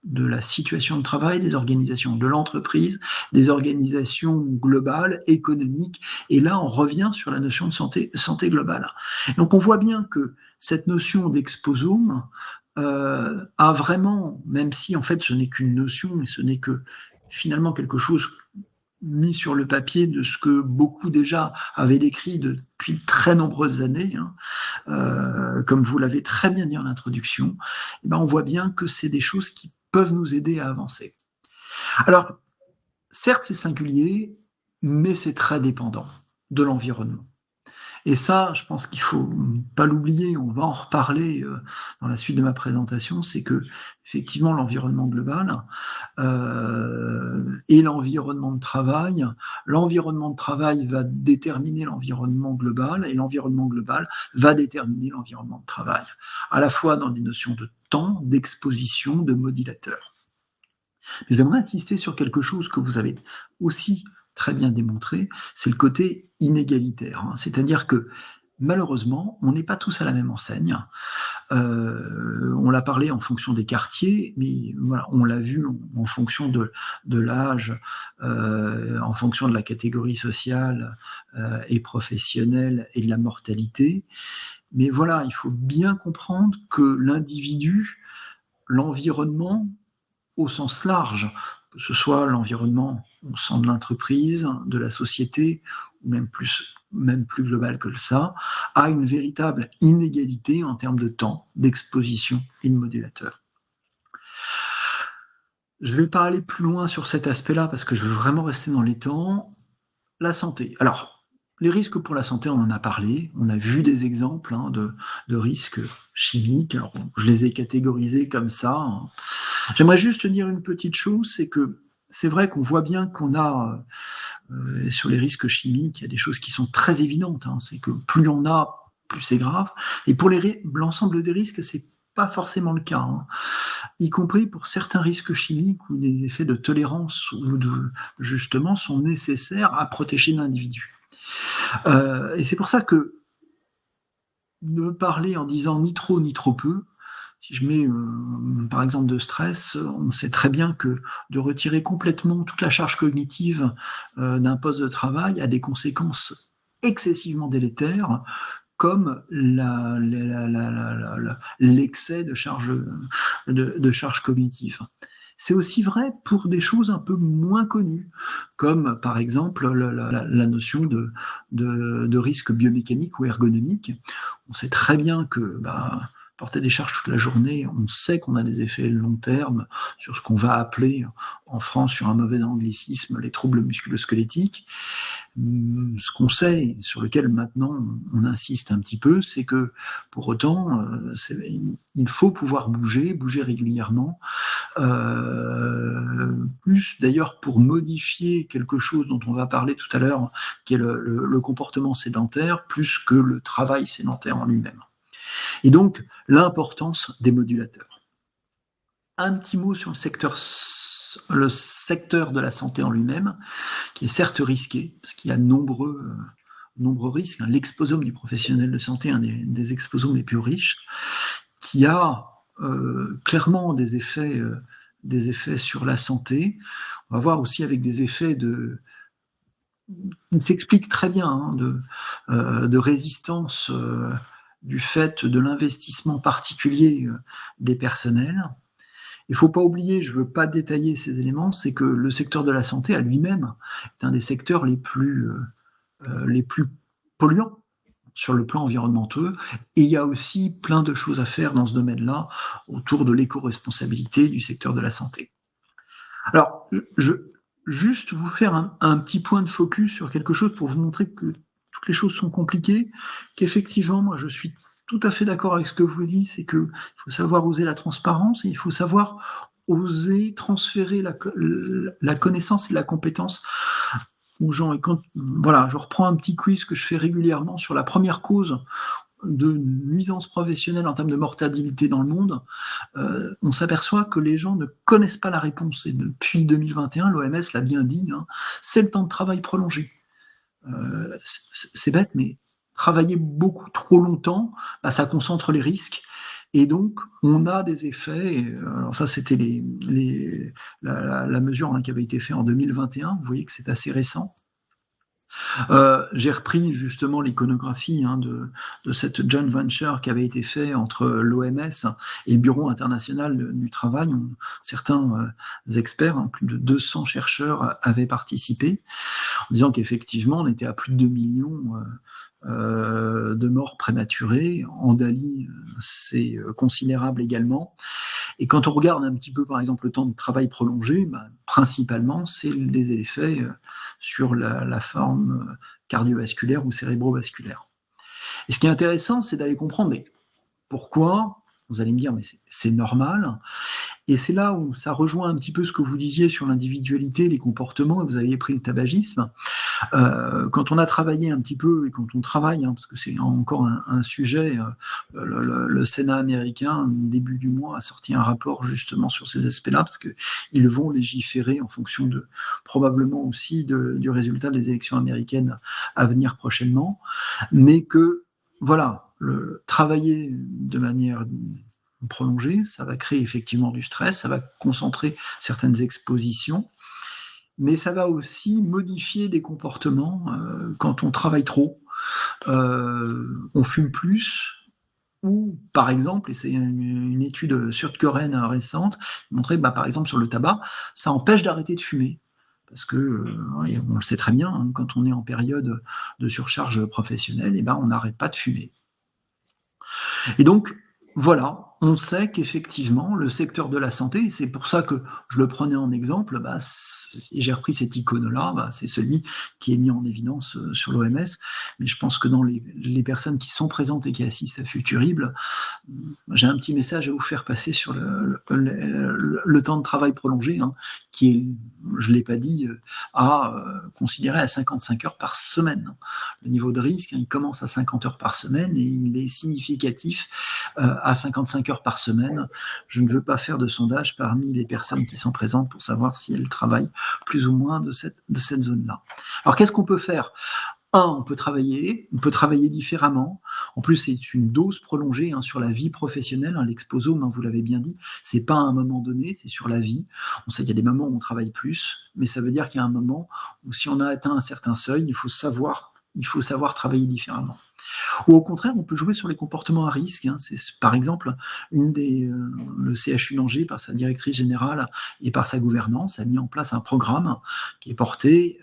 de la situation de travail, des organisations de l'entreprise, des organisations globales, économiques, et là on revient sur la notion de santé globale. Donc on voit bien que cette notion d'exposome a vraiment, même si en fait ce n'est qu'une notion, et ce n'est que finalement quelque chose mis sur le papier de ce que beaucoup déjà avaient décrit depuis de très nombreuses années, hein, comme vous l'avez très bien dit en introduction, et ben on voit bien que c'est des choses qui peuvent nous aider à avancer. Alors, certes, c'est singulier, mais c'est très dépendant. de l'environnement. Et ça, je pense qu'il faut pas l'oublier, on va en reparler dans la suite de ma présentation, c'est que effectivement l'environnement global et l'environnement de travail va déterminer l'environnement global et l'environnement global va déterminer l'environnement de travail, à la fois dans des notions de temps, d'exposition, de modulateur. Mais j'aimerais insister sur quelque chose que vous avez aussi très bien démontré, c'est le côté inégalitaire. C'est-à-dire que malheureusement, on n'est pas tous à la même enseigne. On l'a parlé en fonction des quartiers, mais voilà, on l'a vu en fonction de l'âge, en fonction de la catégorie sociale et professionnelle et de la mortalité. Mais voilà, il faut bien comprendre que l'individu, l'environnement, au sens large, que ce soit l'environnement au sein de l'entreprise, de la société, ou même plus global que ça, a une véritable inégalité en termes de temps, d'exposition et de modulateur. Je ne vais pas aller plus loin sur cet aspect-là parce que je veux vraiment rester dans les temps. La santé. Alors, les risques pour la santé, on en a parlé. On a vu des exemples de risques chimiques. Alors, je les ai catégorisés comme ça. J'aimerais juste dire une petite chose, c'est que c'est vrai qu'on voit bien qu'on a, sur les risques chimiques, il y a des choses qui sont très évidentes. C'est que plus on a, plus c'est grave. Et pour l'ensemble des risques, c'est pas forcément le cas, y compris pour certains risques chimiques où les effets de tolérance ou justement sont nécessaires à protéger l'individu. Et c'est pour ça que ne parler en disant ni trop ni trop peu, si je mets par exemple de stress, on sait très bien que de retirer complètement toute la charge cognitive d'un poste de travail a des conséquences excessivement délétères, comme l'excès de charge cognitive. C'est aussi vrai pour des choses un peu moins connues, comme par exemple la notion de risque biomécanique ou ergonomique. On sait très bien que porter des charges toute la journée, on sait qu'on a des effets long terme sur ce qu'on va appeler en France, sur un mauvais anglicisme, les troubles musculo-squelettiques. Ce qu'on sait, sur lequel maintenant on insiste un petit peu, c'est que pour autant, il faut pouvoir bouger régulièrement, plus d'ailleurs pour modifier quelque chose dont on va parler tout à l'heure, qui est le comportement sédentaire, plus que le travail sédentaire en lui-même. Et donc, l'importance des modulateurs. Un petit mot sur le secteur de la santé en lui-même, qui est certes risqué, parce qu'il y a nombreux risques. L'exposome du professionnel de santé, un des exposomes les plus riches, qui a clairement des effets sur la santé. On va voir aussi avec des effets qui s'expliquent très bien, de résistance du fait de l'investissement particulier des personnels. Il ne faut pas oublier, je ne veux pas détailler ces éléments, c'est que le secteur de la santé à lui-même est un des secteurs les plus polluants sur le plan environnemental. Et il y a aussi plein de choses à faire dans ce domaine-là autour de l'éco-responsabilité du secteur de la santé. Alors, juste vous faire un petit point de focus sur quelque chose pour vous montrer que toutes les choses sont compliquées, qu'effectivement, moi je suis tout à fait d'accord avec ce que vous dites, c'est qu'il faut savoir oser la transparence et il faut savoir oser transférer la connaissance et la compétence aux gens. Et voilà, je reprends un petit quiz que je fais régulièrement sur la première cause de nuisance professionnelle en termes de mortalité dans le monde, on s'aperçoit que les gens ne connaissent pas la réponse. Et depuis 2021, l'OMS l'a bien dit, c'est le temps de travail prolongé. C'est bête, mais travailler beaucoup trop longtemps, ça concentre les risques. Et donc, on a des effets. Alors ça, c'était la mesure qui avait été faite en 2021. Vous voyez que c'est assez récent. J'ai repris justement l'iconographie de cette joint venture qui avait été faite entre l'OMS et le Bureau international du travail. Certains experts, plus de 200 chercheurs avaient participé, en disant qu'effectivement, on était à plus de 2 millions de morts prématurées. En Dali, c'est considérable également. Et quand on regarde un petit peu, par exemple, le temps de travail prolongé, principalement, c'est des effets sur la forme cardiovasculaire ou cérébrovasculaire. Et ce qui est intéressant, c'est d'aller comprendre, mais pourquoi? Vous allez me dire, mais c'est normal. Et c'est là où ça rejoint un petit peu ce que vous disiez sur l'individualité, les comportements, et vous aviez pris le tabagisme. Quand on a travaillé un petit peu, et quand on travaille, parce que c'est encore un sujet, le Sénat américain, début du mois, a sorti un rapport justement sur ces aspects-là, parce qu'ils vont légiférer en fonction probablement aussi du résultat des élections américaines à venir prochainement, mais que, voilà, travailler de manière prolongée, ça va créer effectivement du stress, ça va concentrer certaines expositions, mais ça va aussi modifier des comportements quand on travaille trop, on fume plus, ou par exemple, et c'est une étude sud-coréenne récente, montrait par exemple sur le tabac, ça empêche d'arrêter de fumer. Parce que, on le sait très bien, quand on est en période de surcharge professionnelle, on n'arrête pas de fumer. Et donc, voilà, on sait qu'effectivement, le secteur de la santé, c'est pour ça que je le prenais en exemple, et j'ai repris cette icône-là, c'est celui qui est mis en évidence sur l'OMS, mais je pense que dans les personnes qui sont présentes et qui assistent à Futurible, j'ai un petit message à vous faire passer sur le temps de travail prolongé, qui est, je ne l'ai pas dit, à considérer à 55 heures par semaine. Le niveau de risque, il commence à 50 heures par semaine et il est significatif à 55 heures par semaine. Je ne veux pas faire de sondage parmi les personnes qui sont présentes pour savoir si elles travaillent plus ou moins de cette zone-là. Alors, qu'est-ce qu'on peut faire ? On peut travailler différemment. En plus, c'est une dose prolongée sur la vie professionnelle. L'exposome, vous l'avez bien dit, c'est pas à un moment donné, c'est sur la vie. On sait qu'il y a des moments où on travaille plus, mais ça veut dire qu'il y a un moment où si on a atteint un certain seuil, il faut savoir travailler différemment. Ou au contraire, on peut jouer sur les comportements à risque. C'est par exemple le CHU d'Angers, par sa directrice générale et par sa gouvernance, a mis en place un programme qui est porté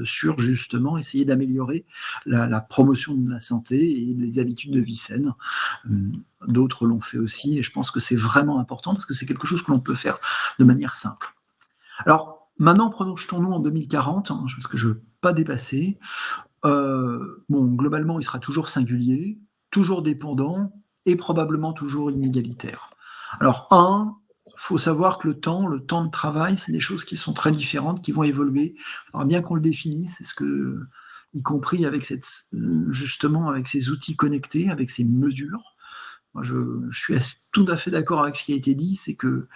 sur justement essayer d'améliorer la promotion de la santé et les habitudes de vie saine. D'autres l'ont fait aussi, et je pense que c'est vraiment important parce que c'est quelque chose que l'on peut faire de manière simple. Alors, maintenant, jetons-nous en 2040, parce que je ne veux pas dépasser. Globalement, il sera toujours singulier, toujours dépendant et probablement toujours inégalitaire. Alors, il faut savoir que le temps de travail, c'est des choses qui sont très différentes, qui vont évoluer. Il faudra bien qu'on le définisse, y compris avec justement avec ces outils connectés, avec ces mesures. Moi, je suis tout à fait d'accord avec ce qui a été dit, c'est que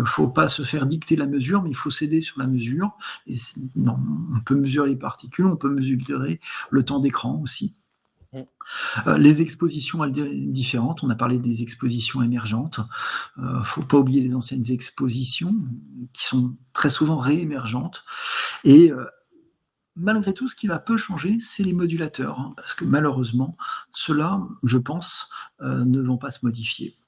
faut pas se faire dicter la mesure, mais il faut s'aider sur la mesure. Et on peut mesurer les particules, on peut mesurer le temps d'écran aussi. Les expositions différentes, on a parlé des expositions émergentes. Faut pas oublier les anciennes expositions qui sont très souvent réémergentes. Et malgré tout, ce qui va peu changer, c'est les modulateurs, parce que malheureusement, ceux-là, je pense, ne vont pas se modifier.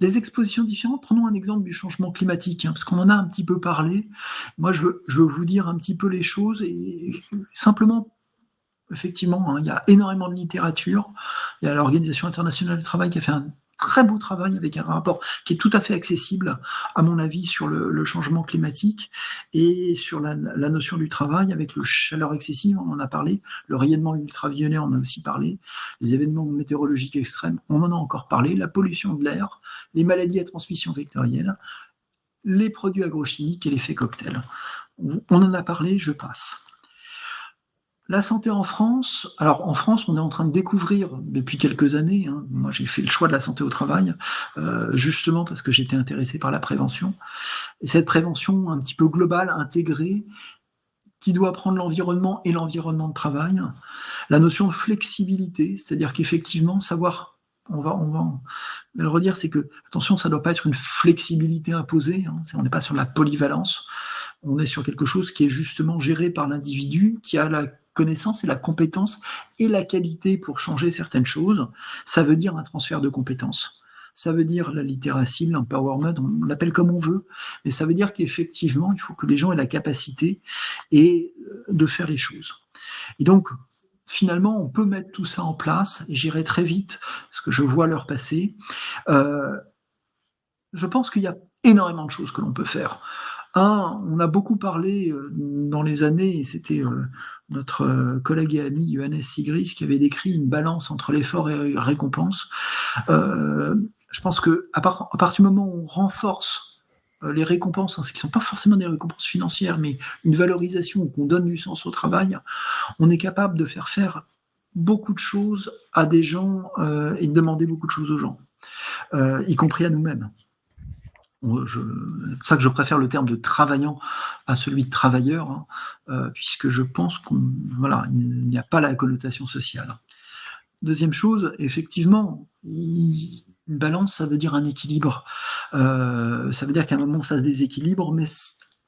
Les expositions différentes, prenons un exemple du changement climatique, parce qu'on en a un petit peu parlé. Moi, je veux vous dire un petit peu les choses, et simplement, effectivement, il y a énormément de littérature. Il y a l'Organisation internationale du travail qui a fait un très beau travail avec un rapport qui est tout à fait accessible, à mon avis, sur le changement climatique et sur la notion du travail avec le chaleur excessive, on en a parlé, le rayonnement ultraviolet, on en a aussi parlé, les événements météorologiques extrêmes, on en a encore parlé, la pollution de l'air, les maladies à transmission vectorielle, les produits agrochimiques et l'effet cocktail. On en a parlé, je passe. La santé en France, alors en France, on est en train de découvrir depuis quelques années, moi j'ai fait le choix de la santé au travail, justement parce que j'étais intéressé par la prévention, et cette prévention un petit peu globale, intégrée, qui doit prendre l'environnement et l'environnement de travail, la notion de flexibilité, c'est-à-dire qu'effectivement, savoir, on va le redire, c'est que, attention, ça ne doit pas être une flexibilité imposée, on n'est pas sur la polyvalence, on est sur quelque chose qui est justement géré par l'individu, qui a la connaissance et la compétence et la qualité pour changer certaines choses. Ça veut dire un transfert de compétences. Ça veut dire la littératie, l'empowerment, on l'appelle comme on veut, mais ça veut dire qu'effectivement, il faut que les gens aient la capacité de faire les choses. Et donc, finalement, on peut mettre tout ça en place, et j'irai très vite, parce que je vois l'heure passer. Je pense qu'il y a énormément de choses que l'on peut faire. On a beaucoup parlé dans les années, et c'était notre collègue et ami Johannes Sigris qui avait décrit une balance entre l'effort et la récompense. Je pense qu'à partir du moment où on renforce les récompenses, hein, ce qui ne sont pas forcément des récompenses financières, mais une valorisation, qu'on donne du sens au travail, on est capable de faire beaucoup de choses à des gens et de demander beaucoup de choses aux gens, y compris à nous-mêmes. C'est pour ça que je préfère le terme de travaillant à celui de travailleur, hein, puisque je pense il n'y a pas la connotation sociale. Deuxième chose, effectivement, une balance, ça veut dire un équilibre. Ça veut dire qu'à un moment, ça se déséquilibre, mais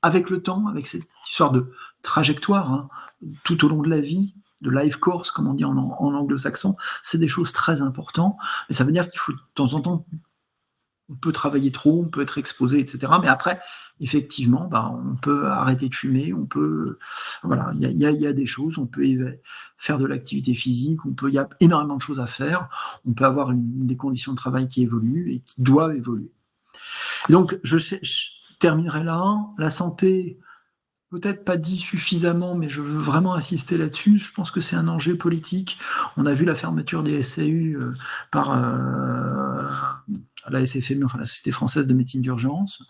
avec le temps, avec cette histoire de trajectoire, hein, tout au long de la vie, de life course, comme on dit en anglo-saxon, c'est des choses très importantes. Mais ça veut dire qu'il faut de temps en temps, on peut travailler trop, on peut être exposé, etc. Mais après, effectivement, on peut arrêter de fumer, on peut, il y a des choses, on peut faire de l'activité physique, il y a énormément de choses à faire, on peut avoir des conditions de travail qui évoluent et qui doivent évoluer. Et donc, je terminerai là. La santé, peut-être pas dit suffisamment, mais je veux vraiment insister là-dessus. Je pense que c'est un enjeu politique. On a vu la fermeture des SAU par la SFMI, enfin la Société française de médecine d'urgence.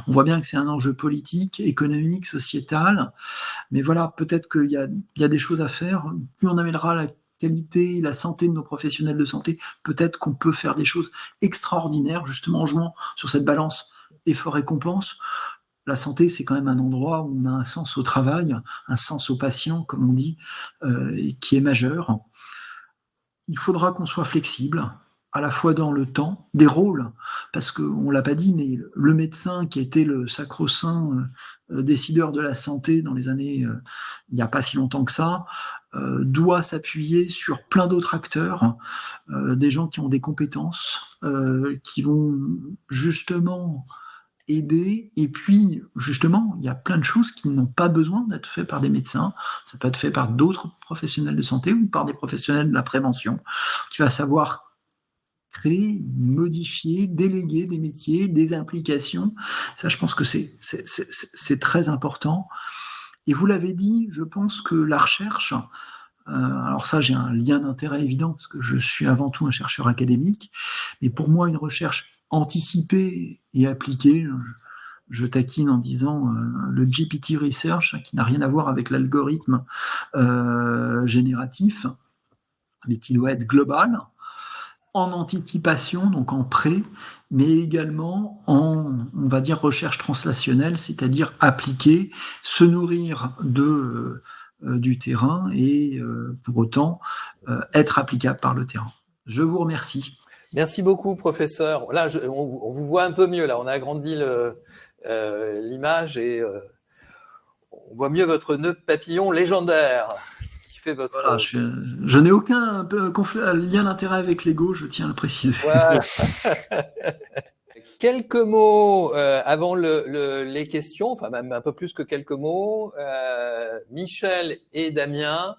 On voit bien que c'est un enjeu politique, économique, sociétal. Mais voilà, peut-être qu'il y a des choses à faire. Plus on améliorera la qualité, la santé de nos professionnels de santé, peut-être qu'on peut faire des choses extraordinaires, justement en jouant sur cette balance effort-récompense. La santé, c'est quand même un endroit où on a un sens au travail, un sens au patient, comme on dit, qui est majeur. Il faudra qu'on soit flexible, à la fois dans le temps, des rôles, parce qu'on ne l'a pas dit, mais le médecin qui était le sacro-saint décideur de la santé dans les années, il n'y a pas si longtemps que ça, doit s'appuyer sur plein d'autres acteurs, des gens qui ont des compétences, qui vont justement aider. Et puis, justement, il y a plein de choses qui n'ont pas besoin d'être faites par des médecins. Ça peut être fait par d'autres professionnels de santé ou par des professionnels de la prévention, qui va savoir créer, modifier, déléguer des métiers, des implications. Ça, je pense que c'est très important. Et vous l'avez dit, je pense que la recherche, alors ça, j'ai un lien d'intérêt évident, parce que je suis avant tout un chercheur académique, mais pour moi, une recherche anticipée et appliquée, je taquine en disant le GPT Research, qui n'a rien à voir avec l'algorithme génératif, mais qui doit être global, en anticipation, donc en pré, mais également en, on va dire, recherche translationnelle, c'est-à-dire appliquer, se nourrir du terrain et pour autant être applicable par le terrain. Je vous remercie. Merci beaucoup, professeur. Là, on vous voit un peu mieux. Là, on a agrandi l'image et on voit mieux votre nœud papillon légendaire qui fait votre. Voilà, je n'ai aucun lien d'intérêt avec l'ego, je tiens à le préciser. Voilà. Quelques mots avant les questions, enfin même un peu plus que quelques mots. Michel et Damien,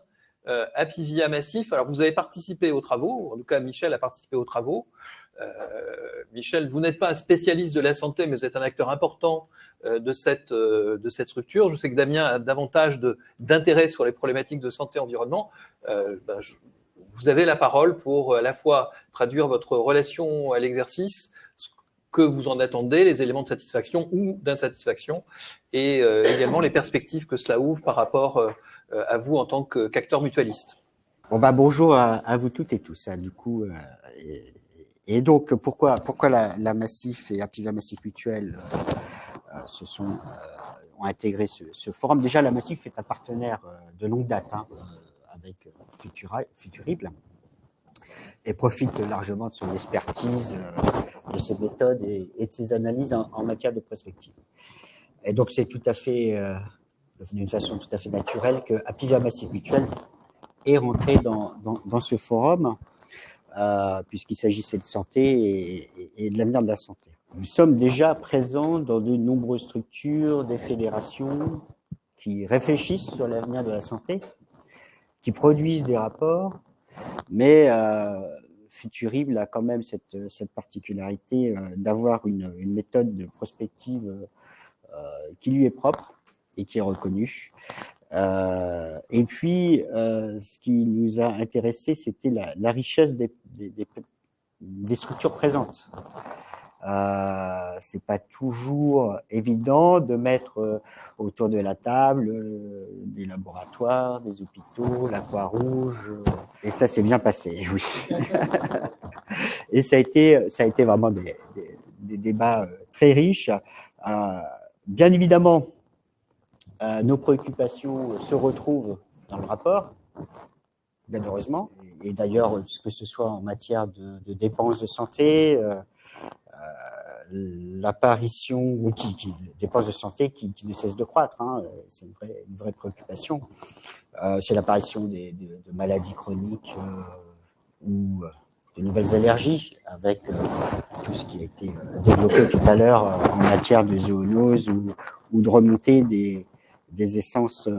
Apivia Massif. Alors vous avez participé aux travaux, en tout cas Michel a participé aux travaux. Michel, vous n'êtes pas un spécialiste de la santé, mais vous êtes un acteur important de cette structure. Je sais que Damien a davantage d'intérêt sur les problématiques de santé et environnement. Vous avez la parole pour à la fois traduire votre relation à l'exercice, que vous en attendez, les éléments de satisfaction ou d'insatisfaction, et également les perspectives que cela ouvre par rapport à vous en tant qu'acteur mutualiste. Bon bonjour à vous toutes et tous. Du coup, et donc pourquoi la Massif et Apivia Massif Mutuel ont intégré ce forum. Déjà, la Massif est un partenaire de longue date avec Futurible et profite largement de son expertise, de ses méthodes et de ses analyses en matière de prospective. Et donc, c'est tout à fait, d'une façon tout à fait naturelle que Apivia Massif Mutuel est rentré dans ce forum, puisqu'il s'agissait de santé et de l'avenir de la santé. Nous sommes déjà présents dans de nombreuses structures, des fédérations qui réfléchissent sur l'avenir de la santé, qui produisent des rapports, mais Futurible a quand même cette particularité d'avoir une méthode de prospective qui lui est propre et qui est reconnu. Et puis, ce qui nous a intéressé, c'était la richesse des structures présentes. C'est pas toujours évident de mettre autour de la table des laboratoires, des hôpitaux, la Croix-Rouge, et ça s'est bien passé, oui. Et ça a été vraiment des débats très riches. Bien évidemment, nos préoccupations se retrouvent dans le rapport, bien heureusement, et d'ailleurs, que ce soit en matière de dépenses de santé, l'apparition dépenses de santé qui ne cessent de croître, hein, c'est une vraie préoccupation. C'est l'apparition de maladies chroniques ou de nouvelles allergies, avec tout ce qui a été développé tout à l'heure en matière de zoonose ou de remontée des essences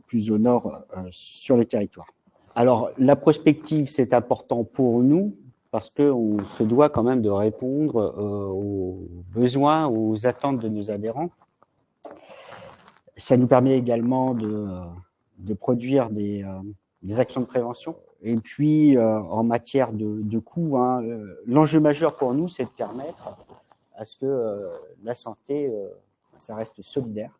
plus au nord sur le territoire. Alors, la prospective, c'est important pour nous, parce qu'on se doit quand même de répondre aux besoins, aux attentes de nos adhérents. Ça nous permet également de produire des actions de prévention. Et puis, en matière de coûts, hein, l'enjeu majeur pour nous, c'est de permettre à ce que la santé, ça reste solidaire,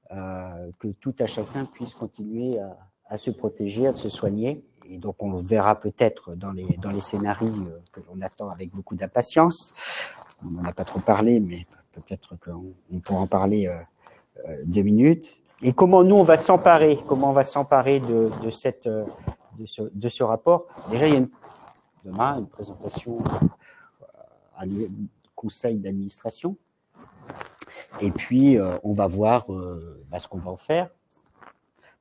que tout à chacun puisse continuer à se protéger, à se soigner. Et donc, on le verra peut-être dans les scénarios que l'on attend avec beaucoup d'impatience. On n'en a pas trop parlé, mais peut-être qu'on pourra en parler 2 minutes. Et comment nous, on va s'emparer de ce rapport. Déjà, il y a demain une présentation à conseil d'administration. Et puis, on va voir ce qu'on va en faire.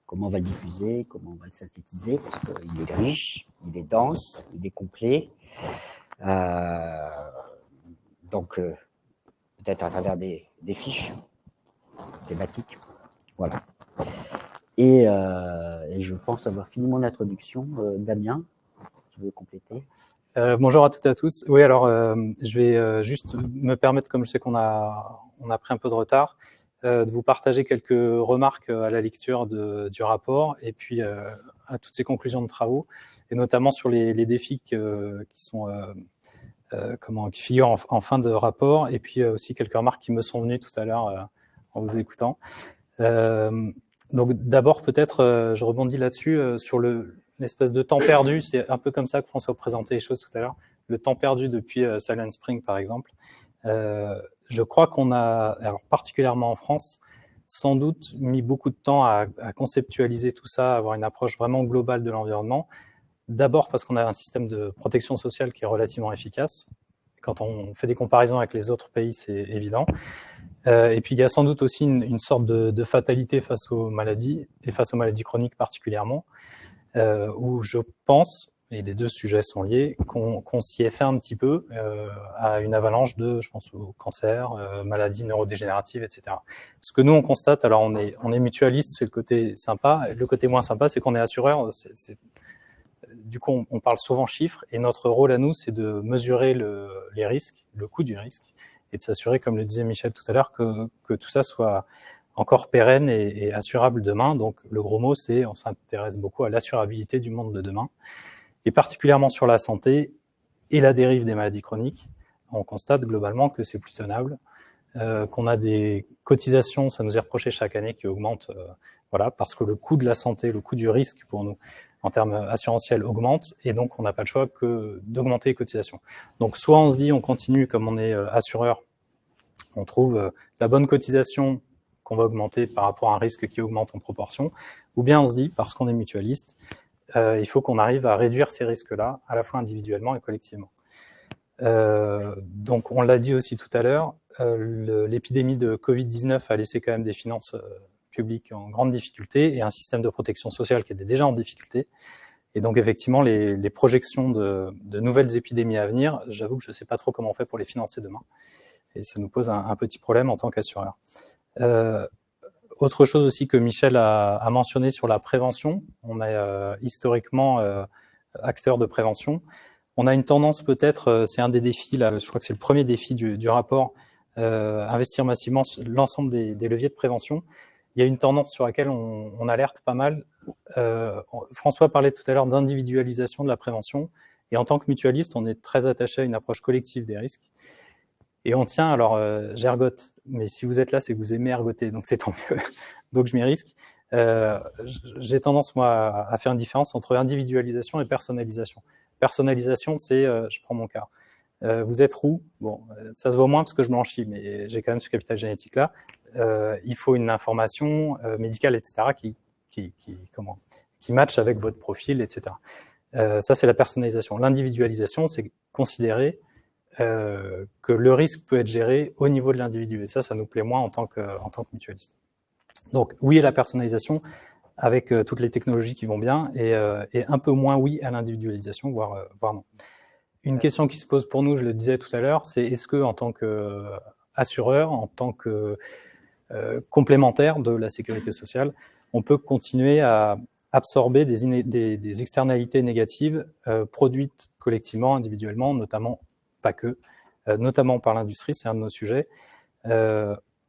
Comment on va le diffuser, comment on va le synthétiser, parce qu'il est riche, il est dense, il est complet. Donc, peut-être à travers des fiches thématiques. Voilà. Et je pense avoir fini mon introduction. Damien, tu veux compléter ? Bonjour à toutes et à tous. Oui, alors je vais juste me permettre, comme je sais qu'on a pris un peu de retard, de vous partager quelques remarques à la lecture du rapport et puis à toutes ces conclusions de travaux, et notamment sur les défis qui figurent en fin de rapport, et puis aussi quelques remarques qui me sont venues tout à l'heure en vous écoutant. Donc d'abord, peut-être, je rebondis là-dessus sur l'espèce de temps perdu. C'est un peu comme ça que François présentait les choses tout à l'heure. Le temps perdu depuis Silent Spring, par exemple. Je crois qu'on a, alors particulièrement en France, sans doute mis beaucoup de temps à conceptualiser tout ça, à avoir une approche vraiment globale de l'environnement. D'abord parce qu'on a un système de protection sociale qui est relativement efficace. Quand on fait des comparaisons avec les autres pays, c'est évident. Et puis il y a sans doute aussi une sorte de fatalité face aux maladies, et face aux maladies chroniques particulièrement, où je pense, et les deux sujets sont liés, qu'on s'y est fait un petit peu à une avalanche je pense au cancer, maladies neurodégénératives, etc. Ce que nous on constate, alors on est mutualiste, c'est le côté sympa. Le côté moins sympa, c'est qu'on est assureur. Du coup, on parle souvent chiffres, et notre rôle à nous, c'est de mesurer les risques, le coût du risque, et de s'assurer, comme le disait Michel tout à l'heure, que tout ça soit encore pérenne et assurable demain. Donc le gros mot, c'est on s'intéresse beaucoup à l'assurabilité du monde de demain, et particulièrement sur la santé et la dérive des maladies chroniques. On constate globalement que c'est plus tenable, qu'on a des cotisations, ça nous est reproché chaque année, qui augmentent, voilà, parce que le coût de la santé, le coût du risque pour nous, en termes assurantiels, augmente, et donc on n'a pas le choix que d'augmenter les cotisations. Donc soit on se dit, on continue comme on est assureur, on trouve la bonne cotisation qu'on va augmenter par rapport à un risque qui augmente en proportion, ou bien on se dit, parce qu'on est mutualiste, il faut qu'on arrive à réduire ces risques-là, à la fois individuellement et collectivement. Donc on l'a dit aussi tout à l'heure, l'épidémie de Covid-19 a laissé quand même des finances publiques en grande difficulté et un système de protection sociale qui était déjà en difficulté. Et donc effectivement, les projections de nouvelles épidémies à venir, j'avoue que je ne sais pas trop comment on fait pour les financer demain. Et ça nous pose un petit problème en tant qu'assureur. Autre chose aussi que Michel a mentionné sur la prévention, on est historiquement acteur de prévention. On a une tendance peut-être, c'est un des défis, là, je crois que c'est le premier défi du rapport, investir massivement sur l'ensemble des leviers de prévention. Il y a une tendance sur laquelle on alerte pas mal. François parlait tout à l'heure d'individualisation de la prévention. Et en tant que mutualiste, on est très attaché à une approche collective des risques. Et on tient, alors j'ergote, mais si vous êtes là, c'est que vous aimez ergoter, donc c'est tant mieux. Donc je m'y risque. J'ai tendance, moi, à faire une différence entre individualisation et personnalisation. Personnalisation, c'est, je prends mon cas, vous êtes roux, bon, ça se voit moins parce que je blanchis, mais j'ai quand même ce capital génétique-là. Il faut une information médicale, etc., qui matche avec votre profil, etc. Ça, c'est la personnalisation. L'individualisation, c'est considérer que le risque peut être géré au niveau de l'individu. Et ça nous plaît moins en tant que mutualiste. Donc, oui à la personnalisation avec toutes les technologies qui vont bien et un peu moins oui à l'individualisation, voire non. Une question qui se pose pour nous, je le disais tout à l'heure, c'est est-ce que en tant qu'assureur, en tant que complémentaire de la sécurité sociale, on peut continuer à absorber des externalités négatives produites collectivement, individuellement, notamment, pas que, notamment par l'industrie, c'est un de nos sujets.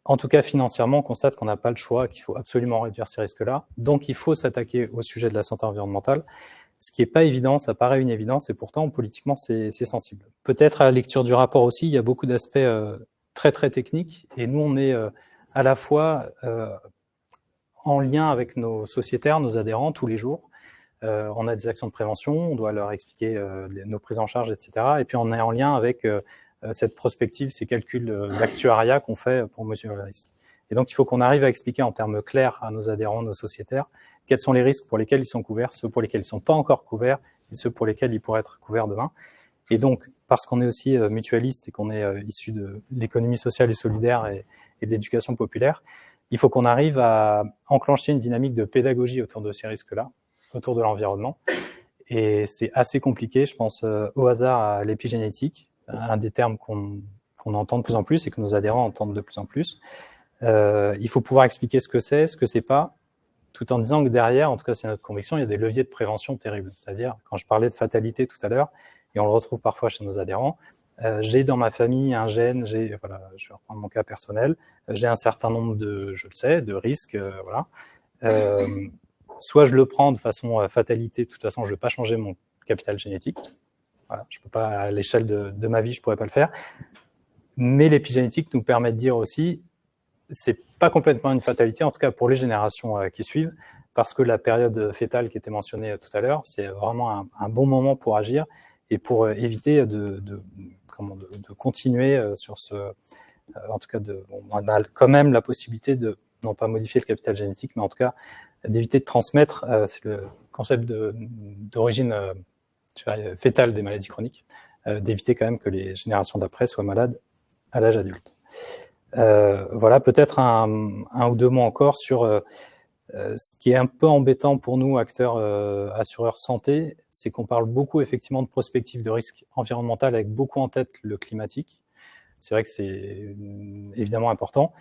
En tout cas, financièrement, on constate qu'on n'a pas le choix, qu'il faut absolument réduire ces risques-là. Donc, il faut s'attaquer au sujet de la santé environnementale, ce qui n'est pas évident, ça paraît une évidence, et pourtant, politiquement, c'est sensible. Peut-être à la lecture du rapport aussi, il y a beaucoup d'aspects très, très techniques, et nous, on est à la fois en lien avec nos sociétaires, nos adhérents, tous les jours. On a des actions de prévention, on doit leur expliquer nos prises en charge, etc. Et puis, on est en lien avec cette prospective, ces calculs d'actuariat qu'on fait pour mesurer le risque. Et donc, il faut qu'on arrive à expliquer en termes clairs à nos adhérents, nos sociétaires, quels sont les risques pour lesquels ils sont couverts, ceux pour lesquels ils ne sont pas encore couverts et ceux pour lesquels ils pourraient être couverts demain. Et donc, parce qu'on est aussi mutualiste et qu'on est issu de l'économie sociale et solidaire et de l'éducation populaire, il faut qu'on arrive à enclencher une dynamique de pédagogie autour de ces risques-là, autour de l'environnement. Et c'est assez compliqué, je pense au hasard à l'épigénétique, un des termes qu'on entend de plus en plus et que nos adhérents entendent de plus en plus. Il faut pouvoir expliquer ce que c'est pas, tout en disant que derrière, en tout cas c'est notre conviction, il y a des leviers de prévention terribles. C'est-à-dire, quand je parlais de fatalité tout à l'heure, et on le retrouve parfois chez nos adhérents, j'ai dans ma famille un gène, voilà, je vais reprendre mon cas personnel, j'ai un certain nombre de risques, voilà. Soit je le prends de façon fatalité, de toute façon je ne vais pas changer mon capital génétique. Voilà, je peux pas, à l'échelle de ma vie, je pourrais pas le faire. Mais l'épigénétique nous permet de dire aussi, c'est pas complètement une fatalité, en tout cas pour les générations qui suivent, parce que la période fétale qui était mentionnée tout à l'heure, c'est vraiment un bon moment pour agir et pour éviter de continuer sur ce. En tout cas, on a quand même la possibilité de, non pas modifier le capital génétique, mais en tout cas d'éviter de transmettre, c'est le concept d'origine fétale des maladies chroniques, d'éviter quand même que les générations d'après soient malades à l'âge adulte. Voilà, peut-être un ou deux mots encore sur ce qui est un peu embêtant pour nous, acteurs assureurs santé, c'est qu'on parle beaucoup effectivement de prospective de risque environnemental avec beaucoup en tête le climatique. C'est vrai que c'est évidemment important.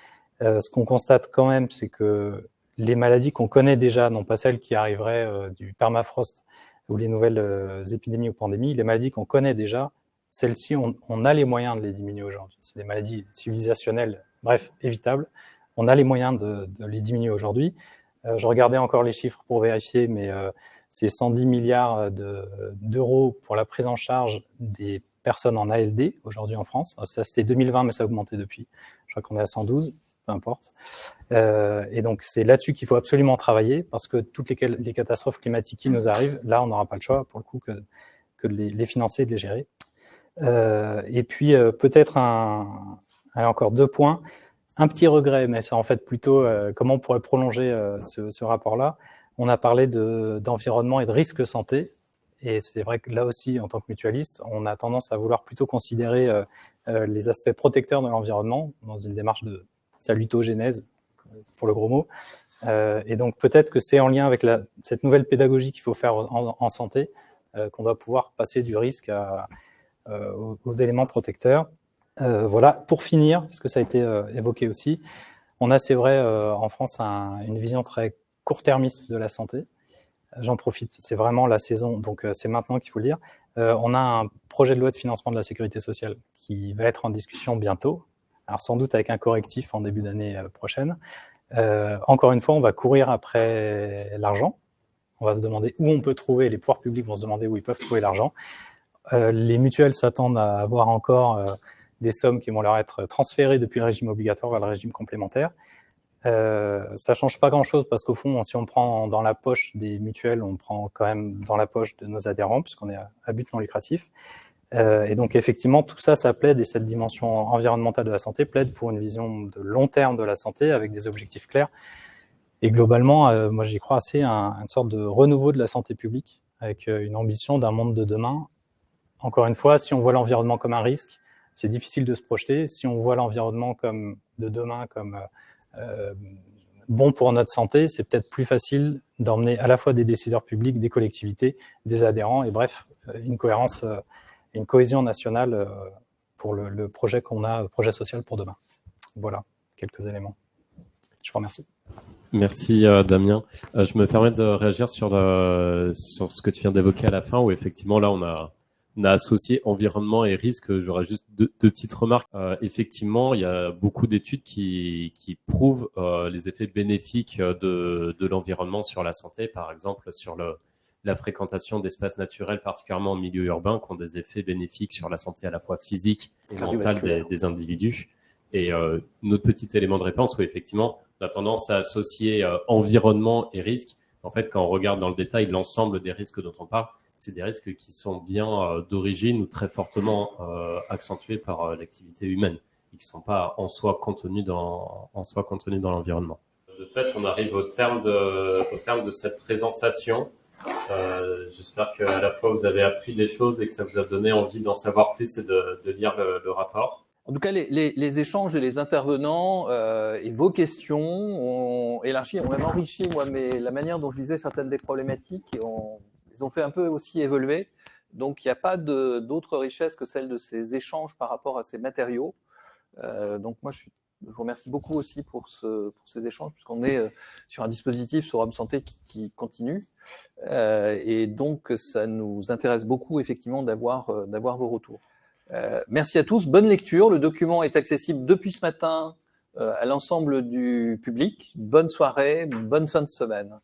Ce qu'on constate quand même, c'est que les maladies qu'on connaît déjà, non pas celles qui arriveraient du permafrost ou les nouvelles épidémies ou pandémies, les maladies qu'on connaît déjà, celles-ci, on a les moyens de les diminuer aujourd'hui. C'est des maladies civilisationnelles, bref, évitables. On a les moyens de les diminuer aujourd'hui. Je regardais encore les chiffres pour vérifier, mais c'est 110 milliards d'euros pour la prise en charge des personnes en ALD aujourd'hui en France. Ça, c'était 2020, mais ça a augmenté depuis. Je crois qu'on est à 112, peu importe. Et donc, c'est là-dessus qu'il faut absolument travailler, parce que toutes les catastrophes climatiques qui nous arrivent, là, on n'aura pas le choix, pour le coup, que de les financer et de les gérer. Et puis, peut-être encore 2 points. Un petit regret, mais c'est en fait plutôt comment on pourrait prolonger ce rapport-là. On a parlé d'environnement et de risque santé. Et c'est vrai que là aussi, en tant que mutualiste, on a tendance à vouloir plutôt considérer les aspects protecteurs de l'environnement dans une démarche de salutogénèse, pour le gros mot. Et donc peut-être que c'est en lien avec cette nouvelle pédagogie qu'il faut faire en santé, qu'on doit pouvoir passer du risque aux éléments protecteurs. Voilà, pour finir, parce que ça a été évoqué aussi, on a, c'est vrai, en France, une vision très court-termiste de la santé. J'en profite, c'est vraiment la saison, donc c'est maintenant qu'il faut le dire. On a un projet de loi de financement de la sécurité sociale qui va être en discussion bientôt, alors sans doute avec un correctif en début d'année prochaine. Encore une fois, on va courir après l'argent. On va se demander où on peut trouver, les pouvoirs publics vont se demander où ils peuvent trouver l'argent. Les mutuelles s'attendent à avoir encore des sommes qui vont leur être transférées depuis le régime obligatoire vers le régime complémentaire. Ça change pas grand-chose parce qu'au fond, si on prend dans la poche des mutuelles, on prend quand même dans la poche de nos adhérents puisqu'on est à but non lucratif. Et donc effectivement, tout ça, ça plaide, et cette dimension environnementale de la santé plaide pour une vision de long terme de la santé avec des objectifs clairs. Et globalement, moi j'y crois assez, une sorte de renouveau de la santé publique avec une ambition d'un monde de demain. Encore une fois, si on voit l'environnement comme un risque, c'est difficile de se projeter. Si on voit l'environnement comme de demain comme bon pour notre santé, c'est peut-être plus facile d'emmener à la fois des décideurs publics, des collectivités, des adhérents, et bref, une cohérence, une cohésion nationale pour le projet qu'on a, projet social pour demain. Voilà, quelques éléments. Je vous remercie. Merci Damien. Je me permets de réagir sur ce que tu viens d'évoquer à la fin, où effectivement là on a associé environnement et risque. J'aurais juste deux petites remarques. Effectivement, il y a beaucoup d'études qui prouvent les effets bénéfiques de l'environnement sur la santé, par exemple sur la fréquentation d'espaces naturels, particulièrement en milieu urbain, qui ont des effets bénéfiques sur la santé à la fois physique et mentale des individus. Et notre petit élément de réponse, où effectivement, on a tendance à associer environnement et risque. En fait, quand on regarde dans le détail l'ensemble des risques dont on parle, c'est des risques qui sont bien d'origine ou très fortement accentués par l'activité humaine et qui ne sont pas en soi contenus dans l'environnement. De fait, on arrive au terme de cette présentation. J'espère qu'à la fois vous avez appris des choses et que ça vous a donné envie d'en savoir plus et de lire le rapport. En tout cas, les échanges et les intervenants et vos questions ont élargi, ont même enrichi la manière dont je lisais certaines des problématiques et ils ont fait un peu aussi évoluer. Donc, il n'y a pas d'autre richesse que celle de ces échanges par rapport à ces matériaux. Donc, moi, je vous remercie beaucoup aussi pour ces échanges, puisqu'on est sur un dispositif sur Home Santé qui continue. Et donc, ça nous intéresse beaucoup, effectivement, d'avoir vos retours. Merci à tous, bonne lecture. Le document est accessible depuis ce matin à l'ensemble du public. Bonne soirée, bonne fin de semaine.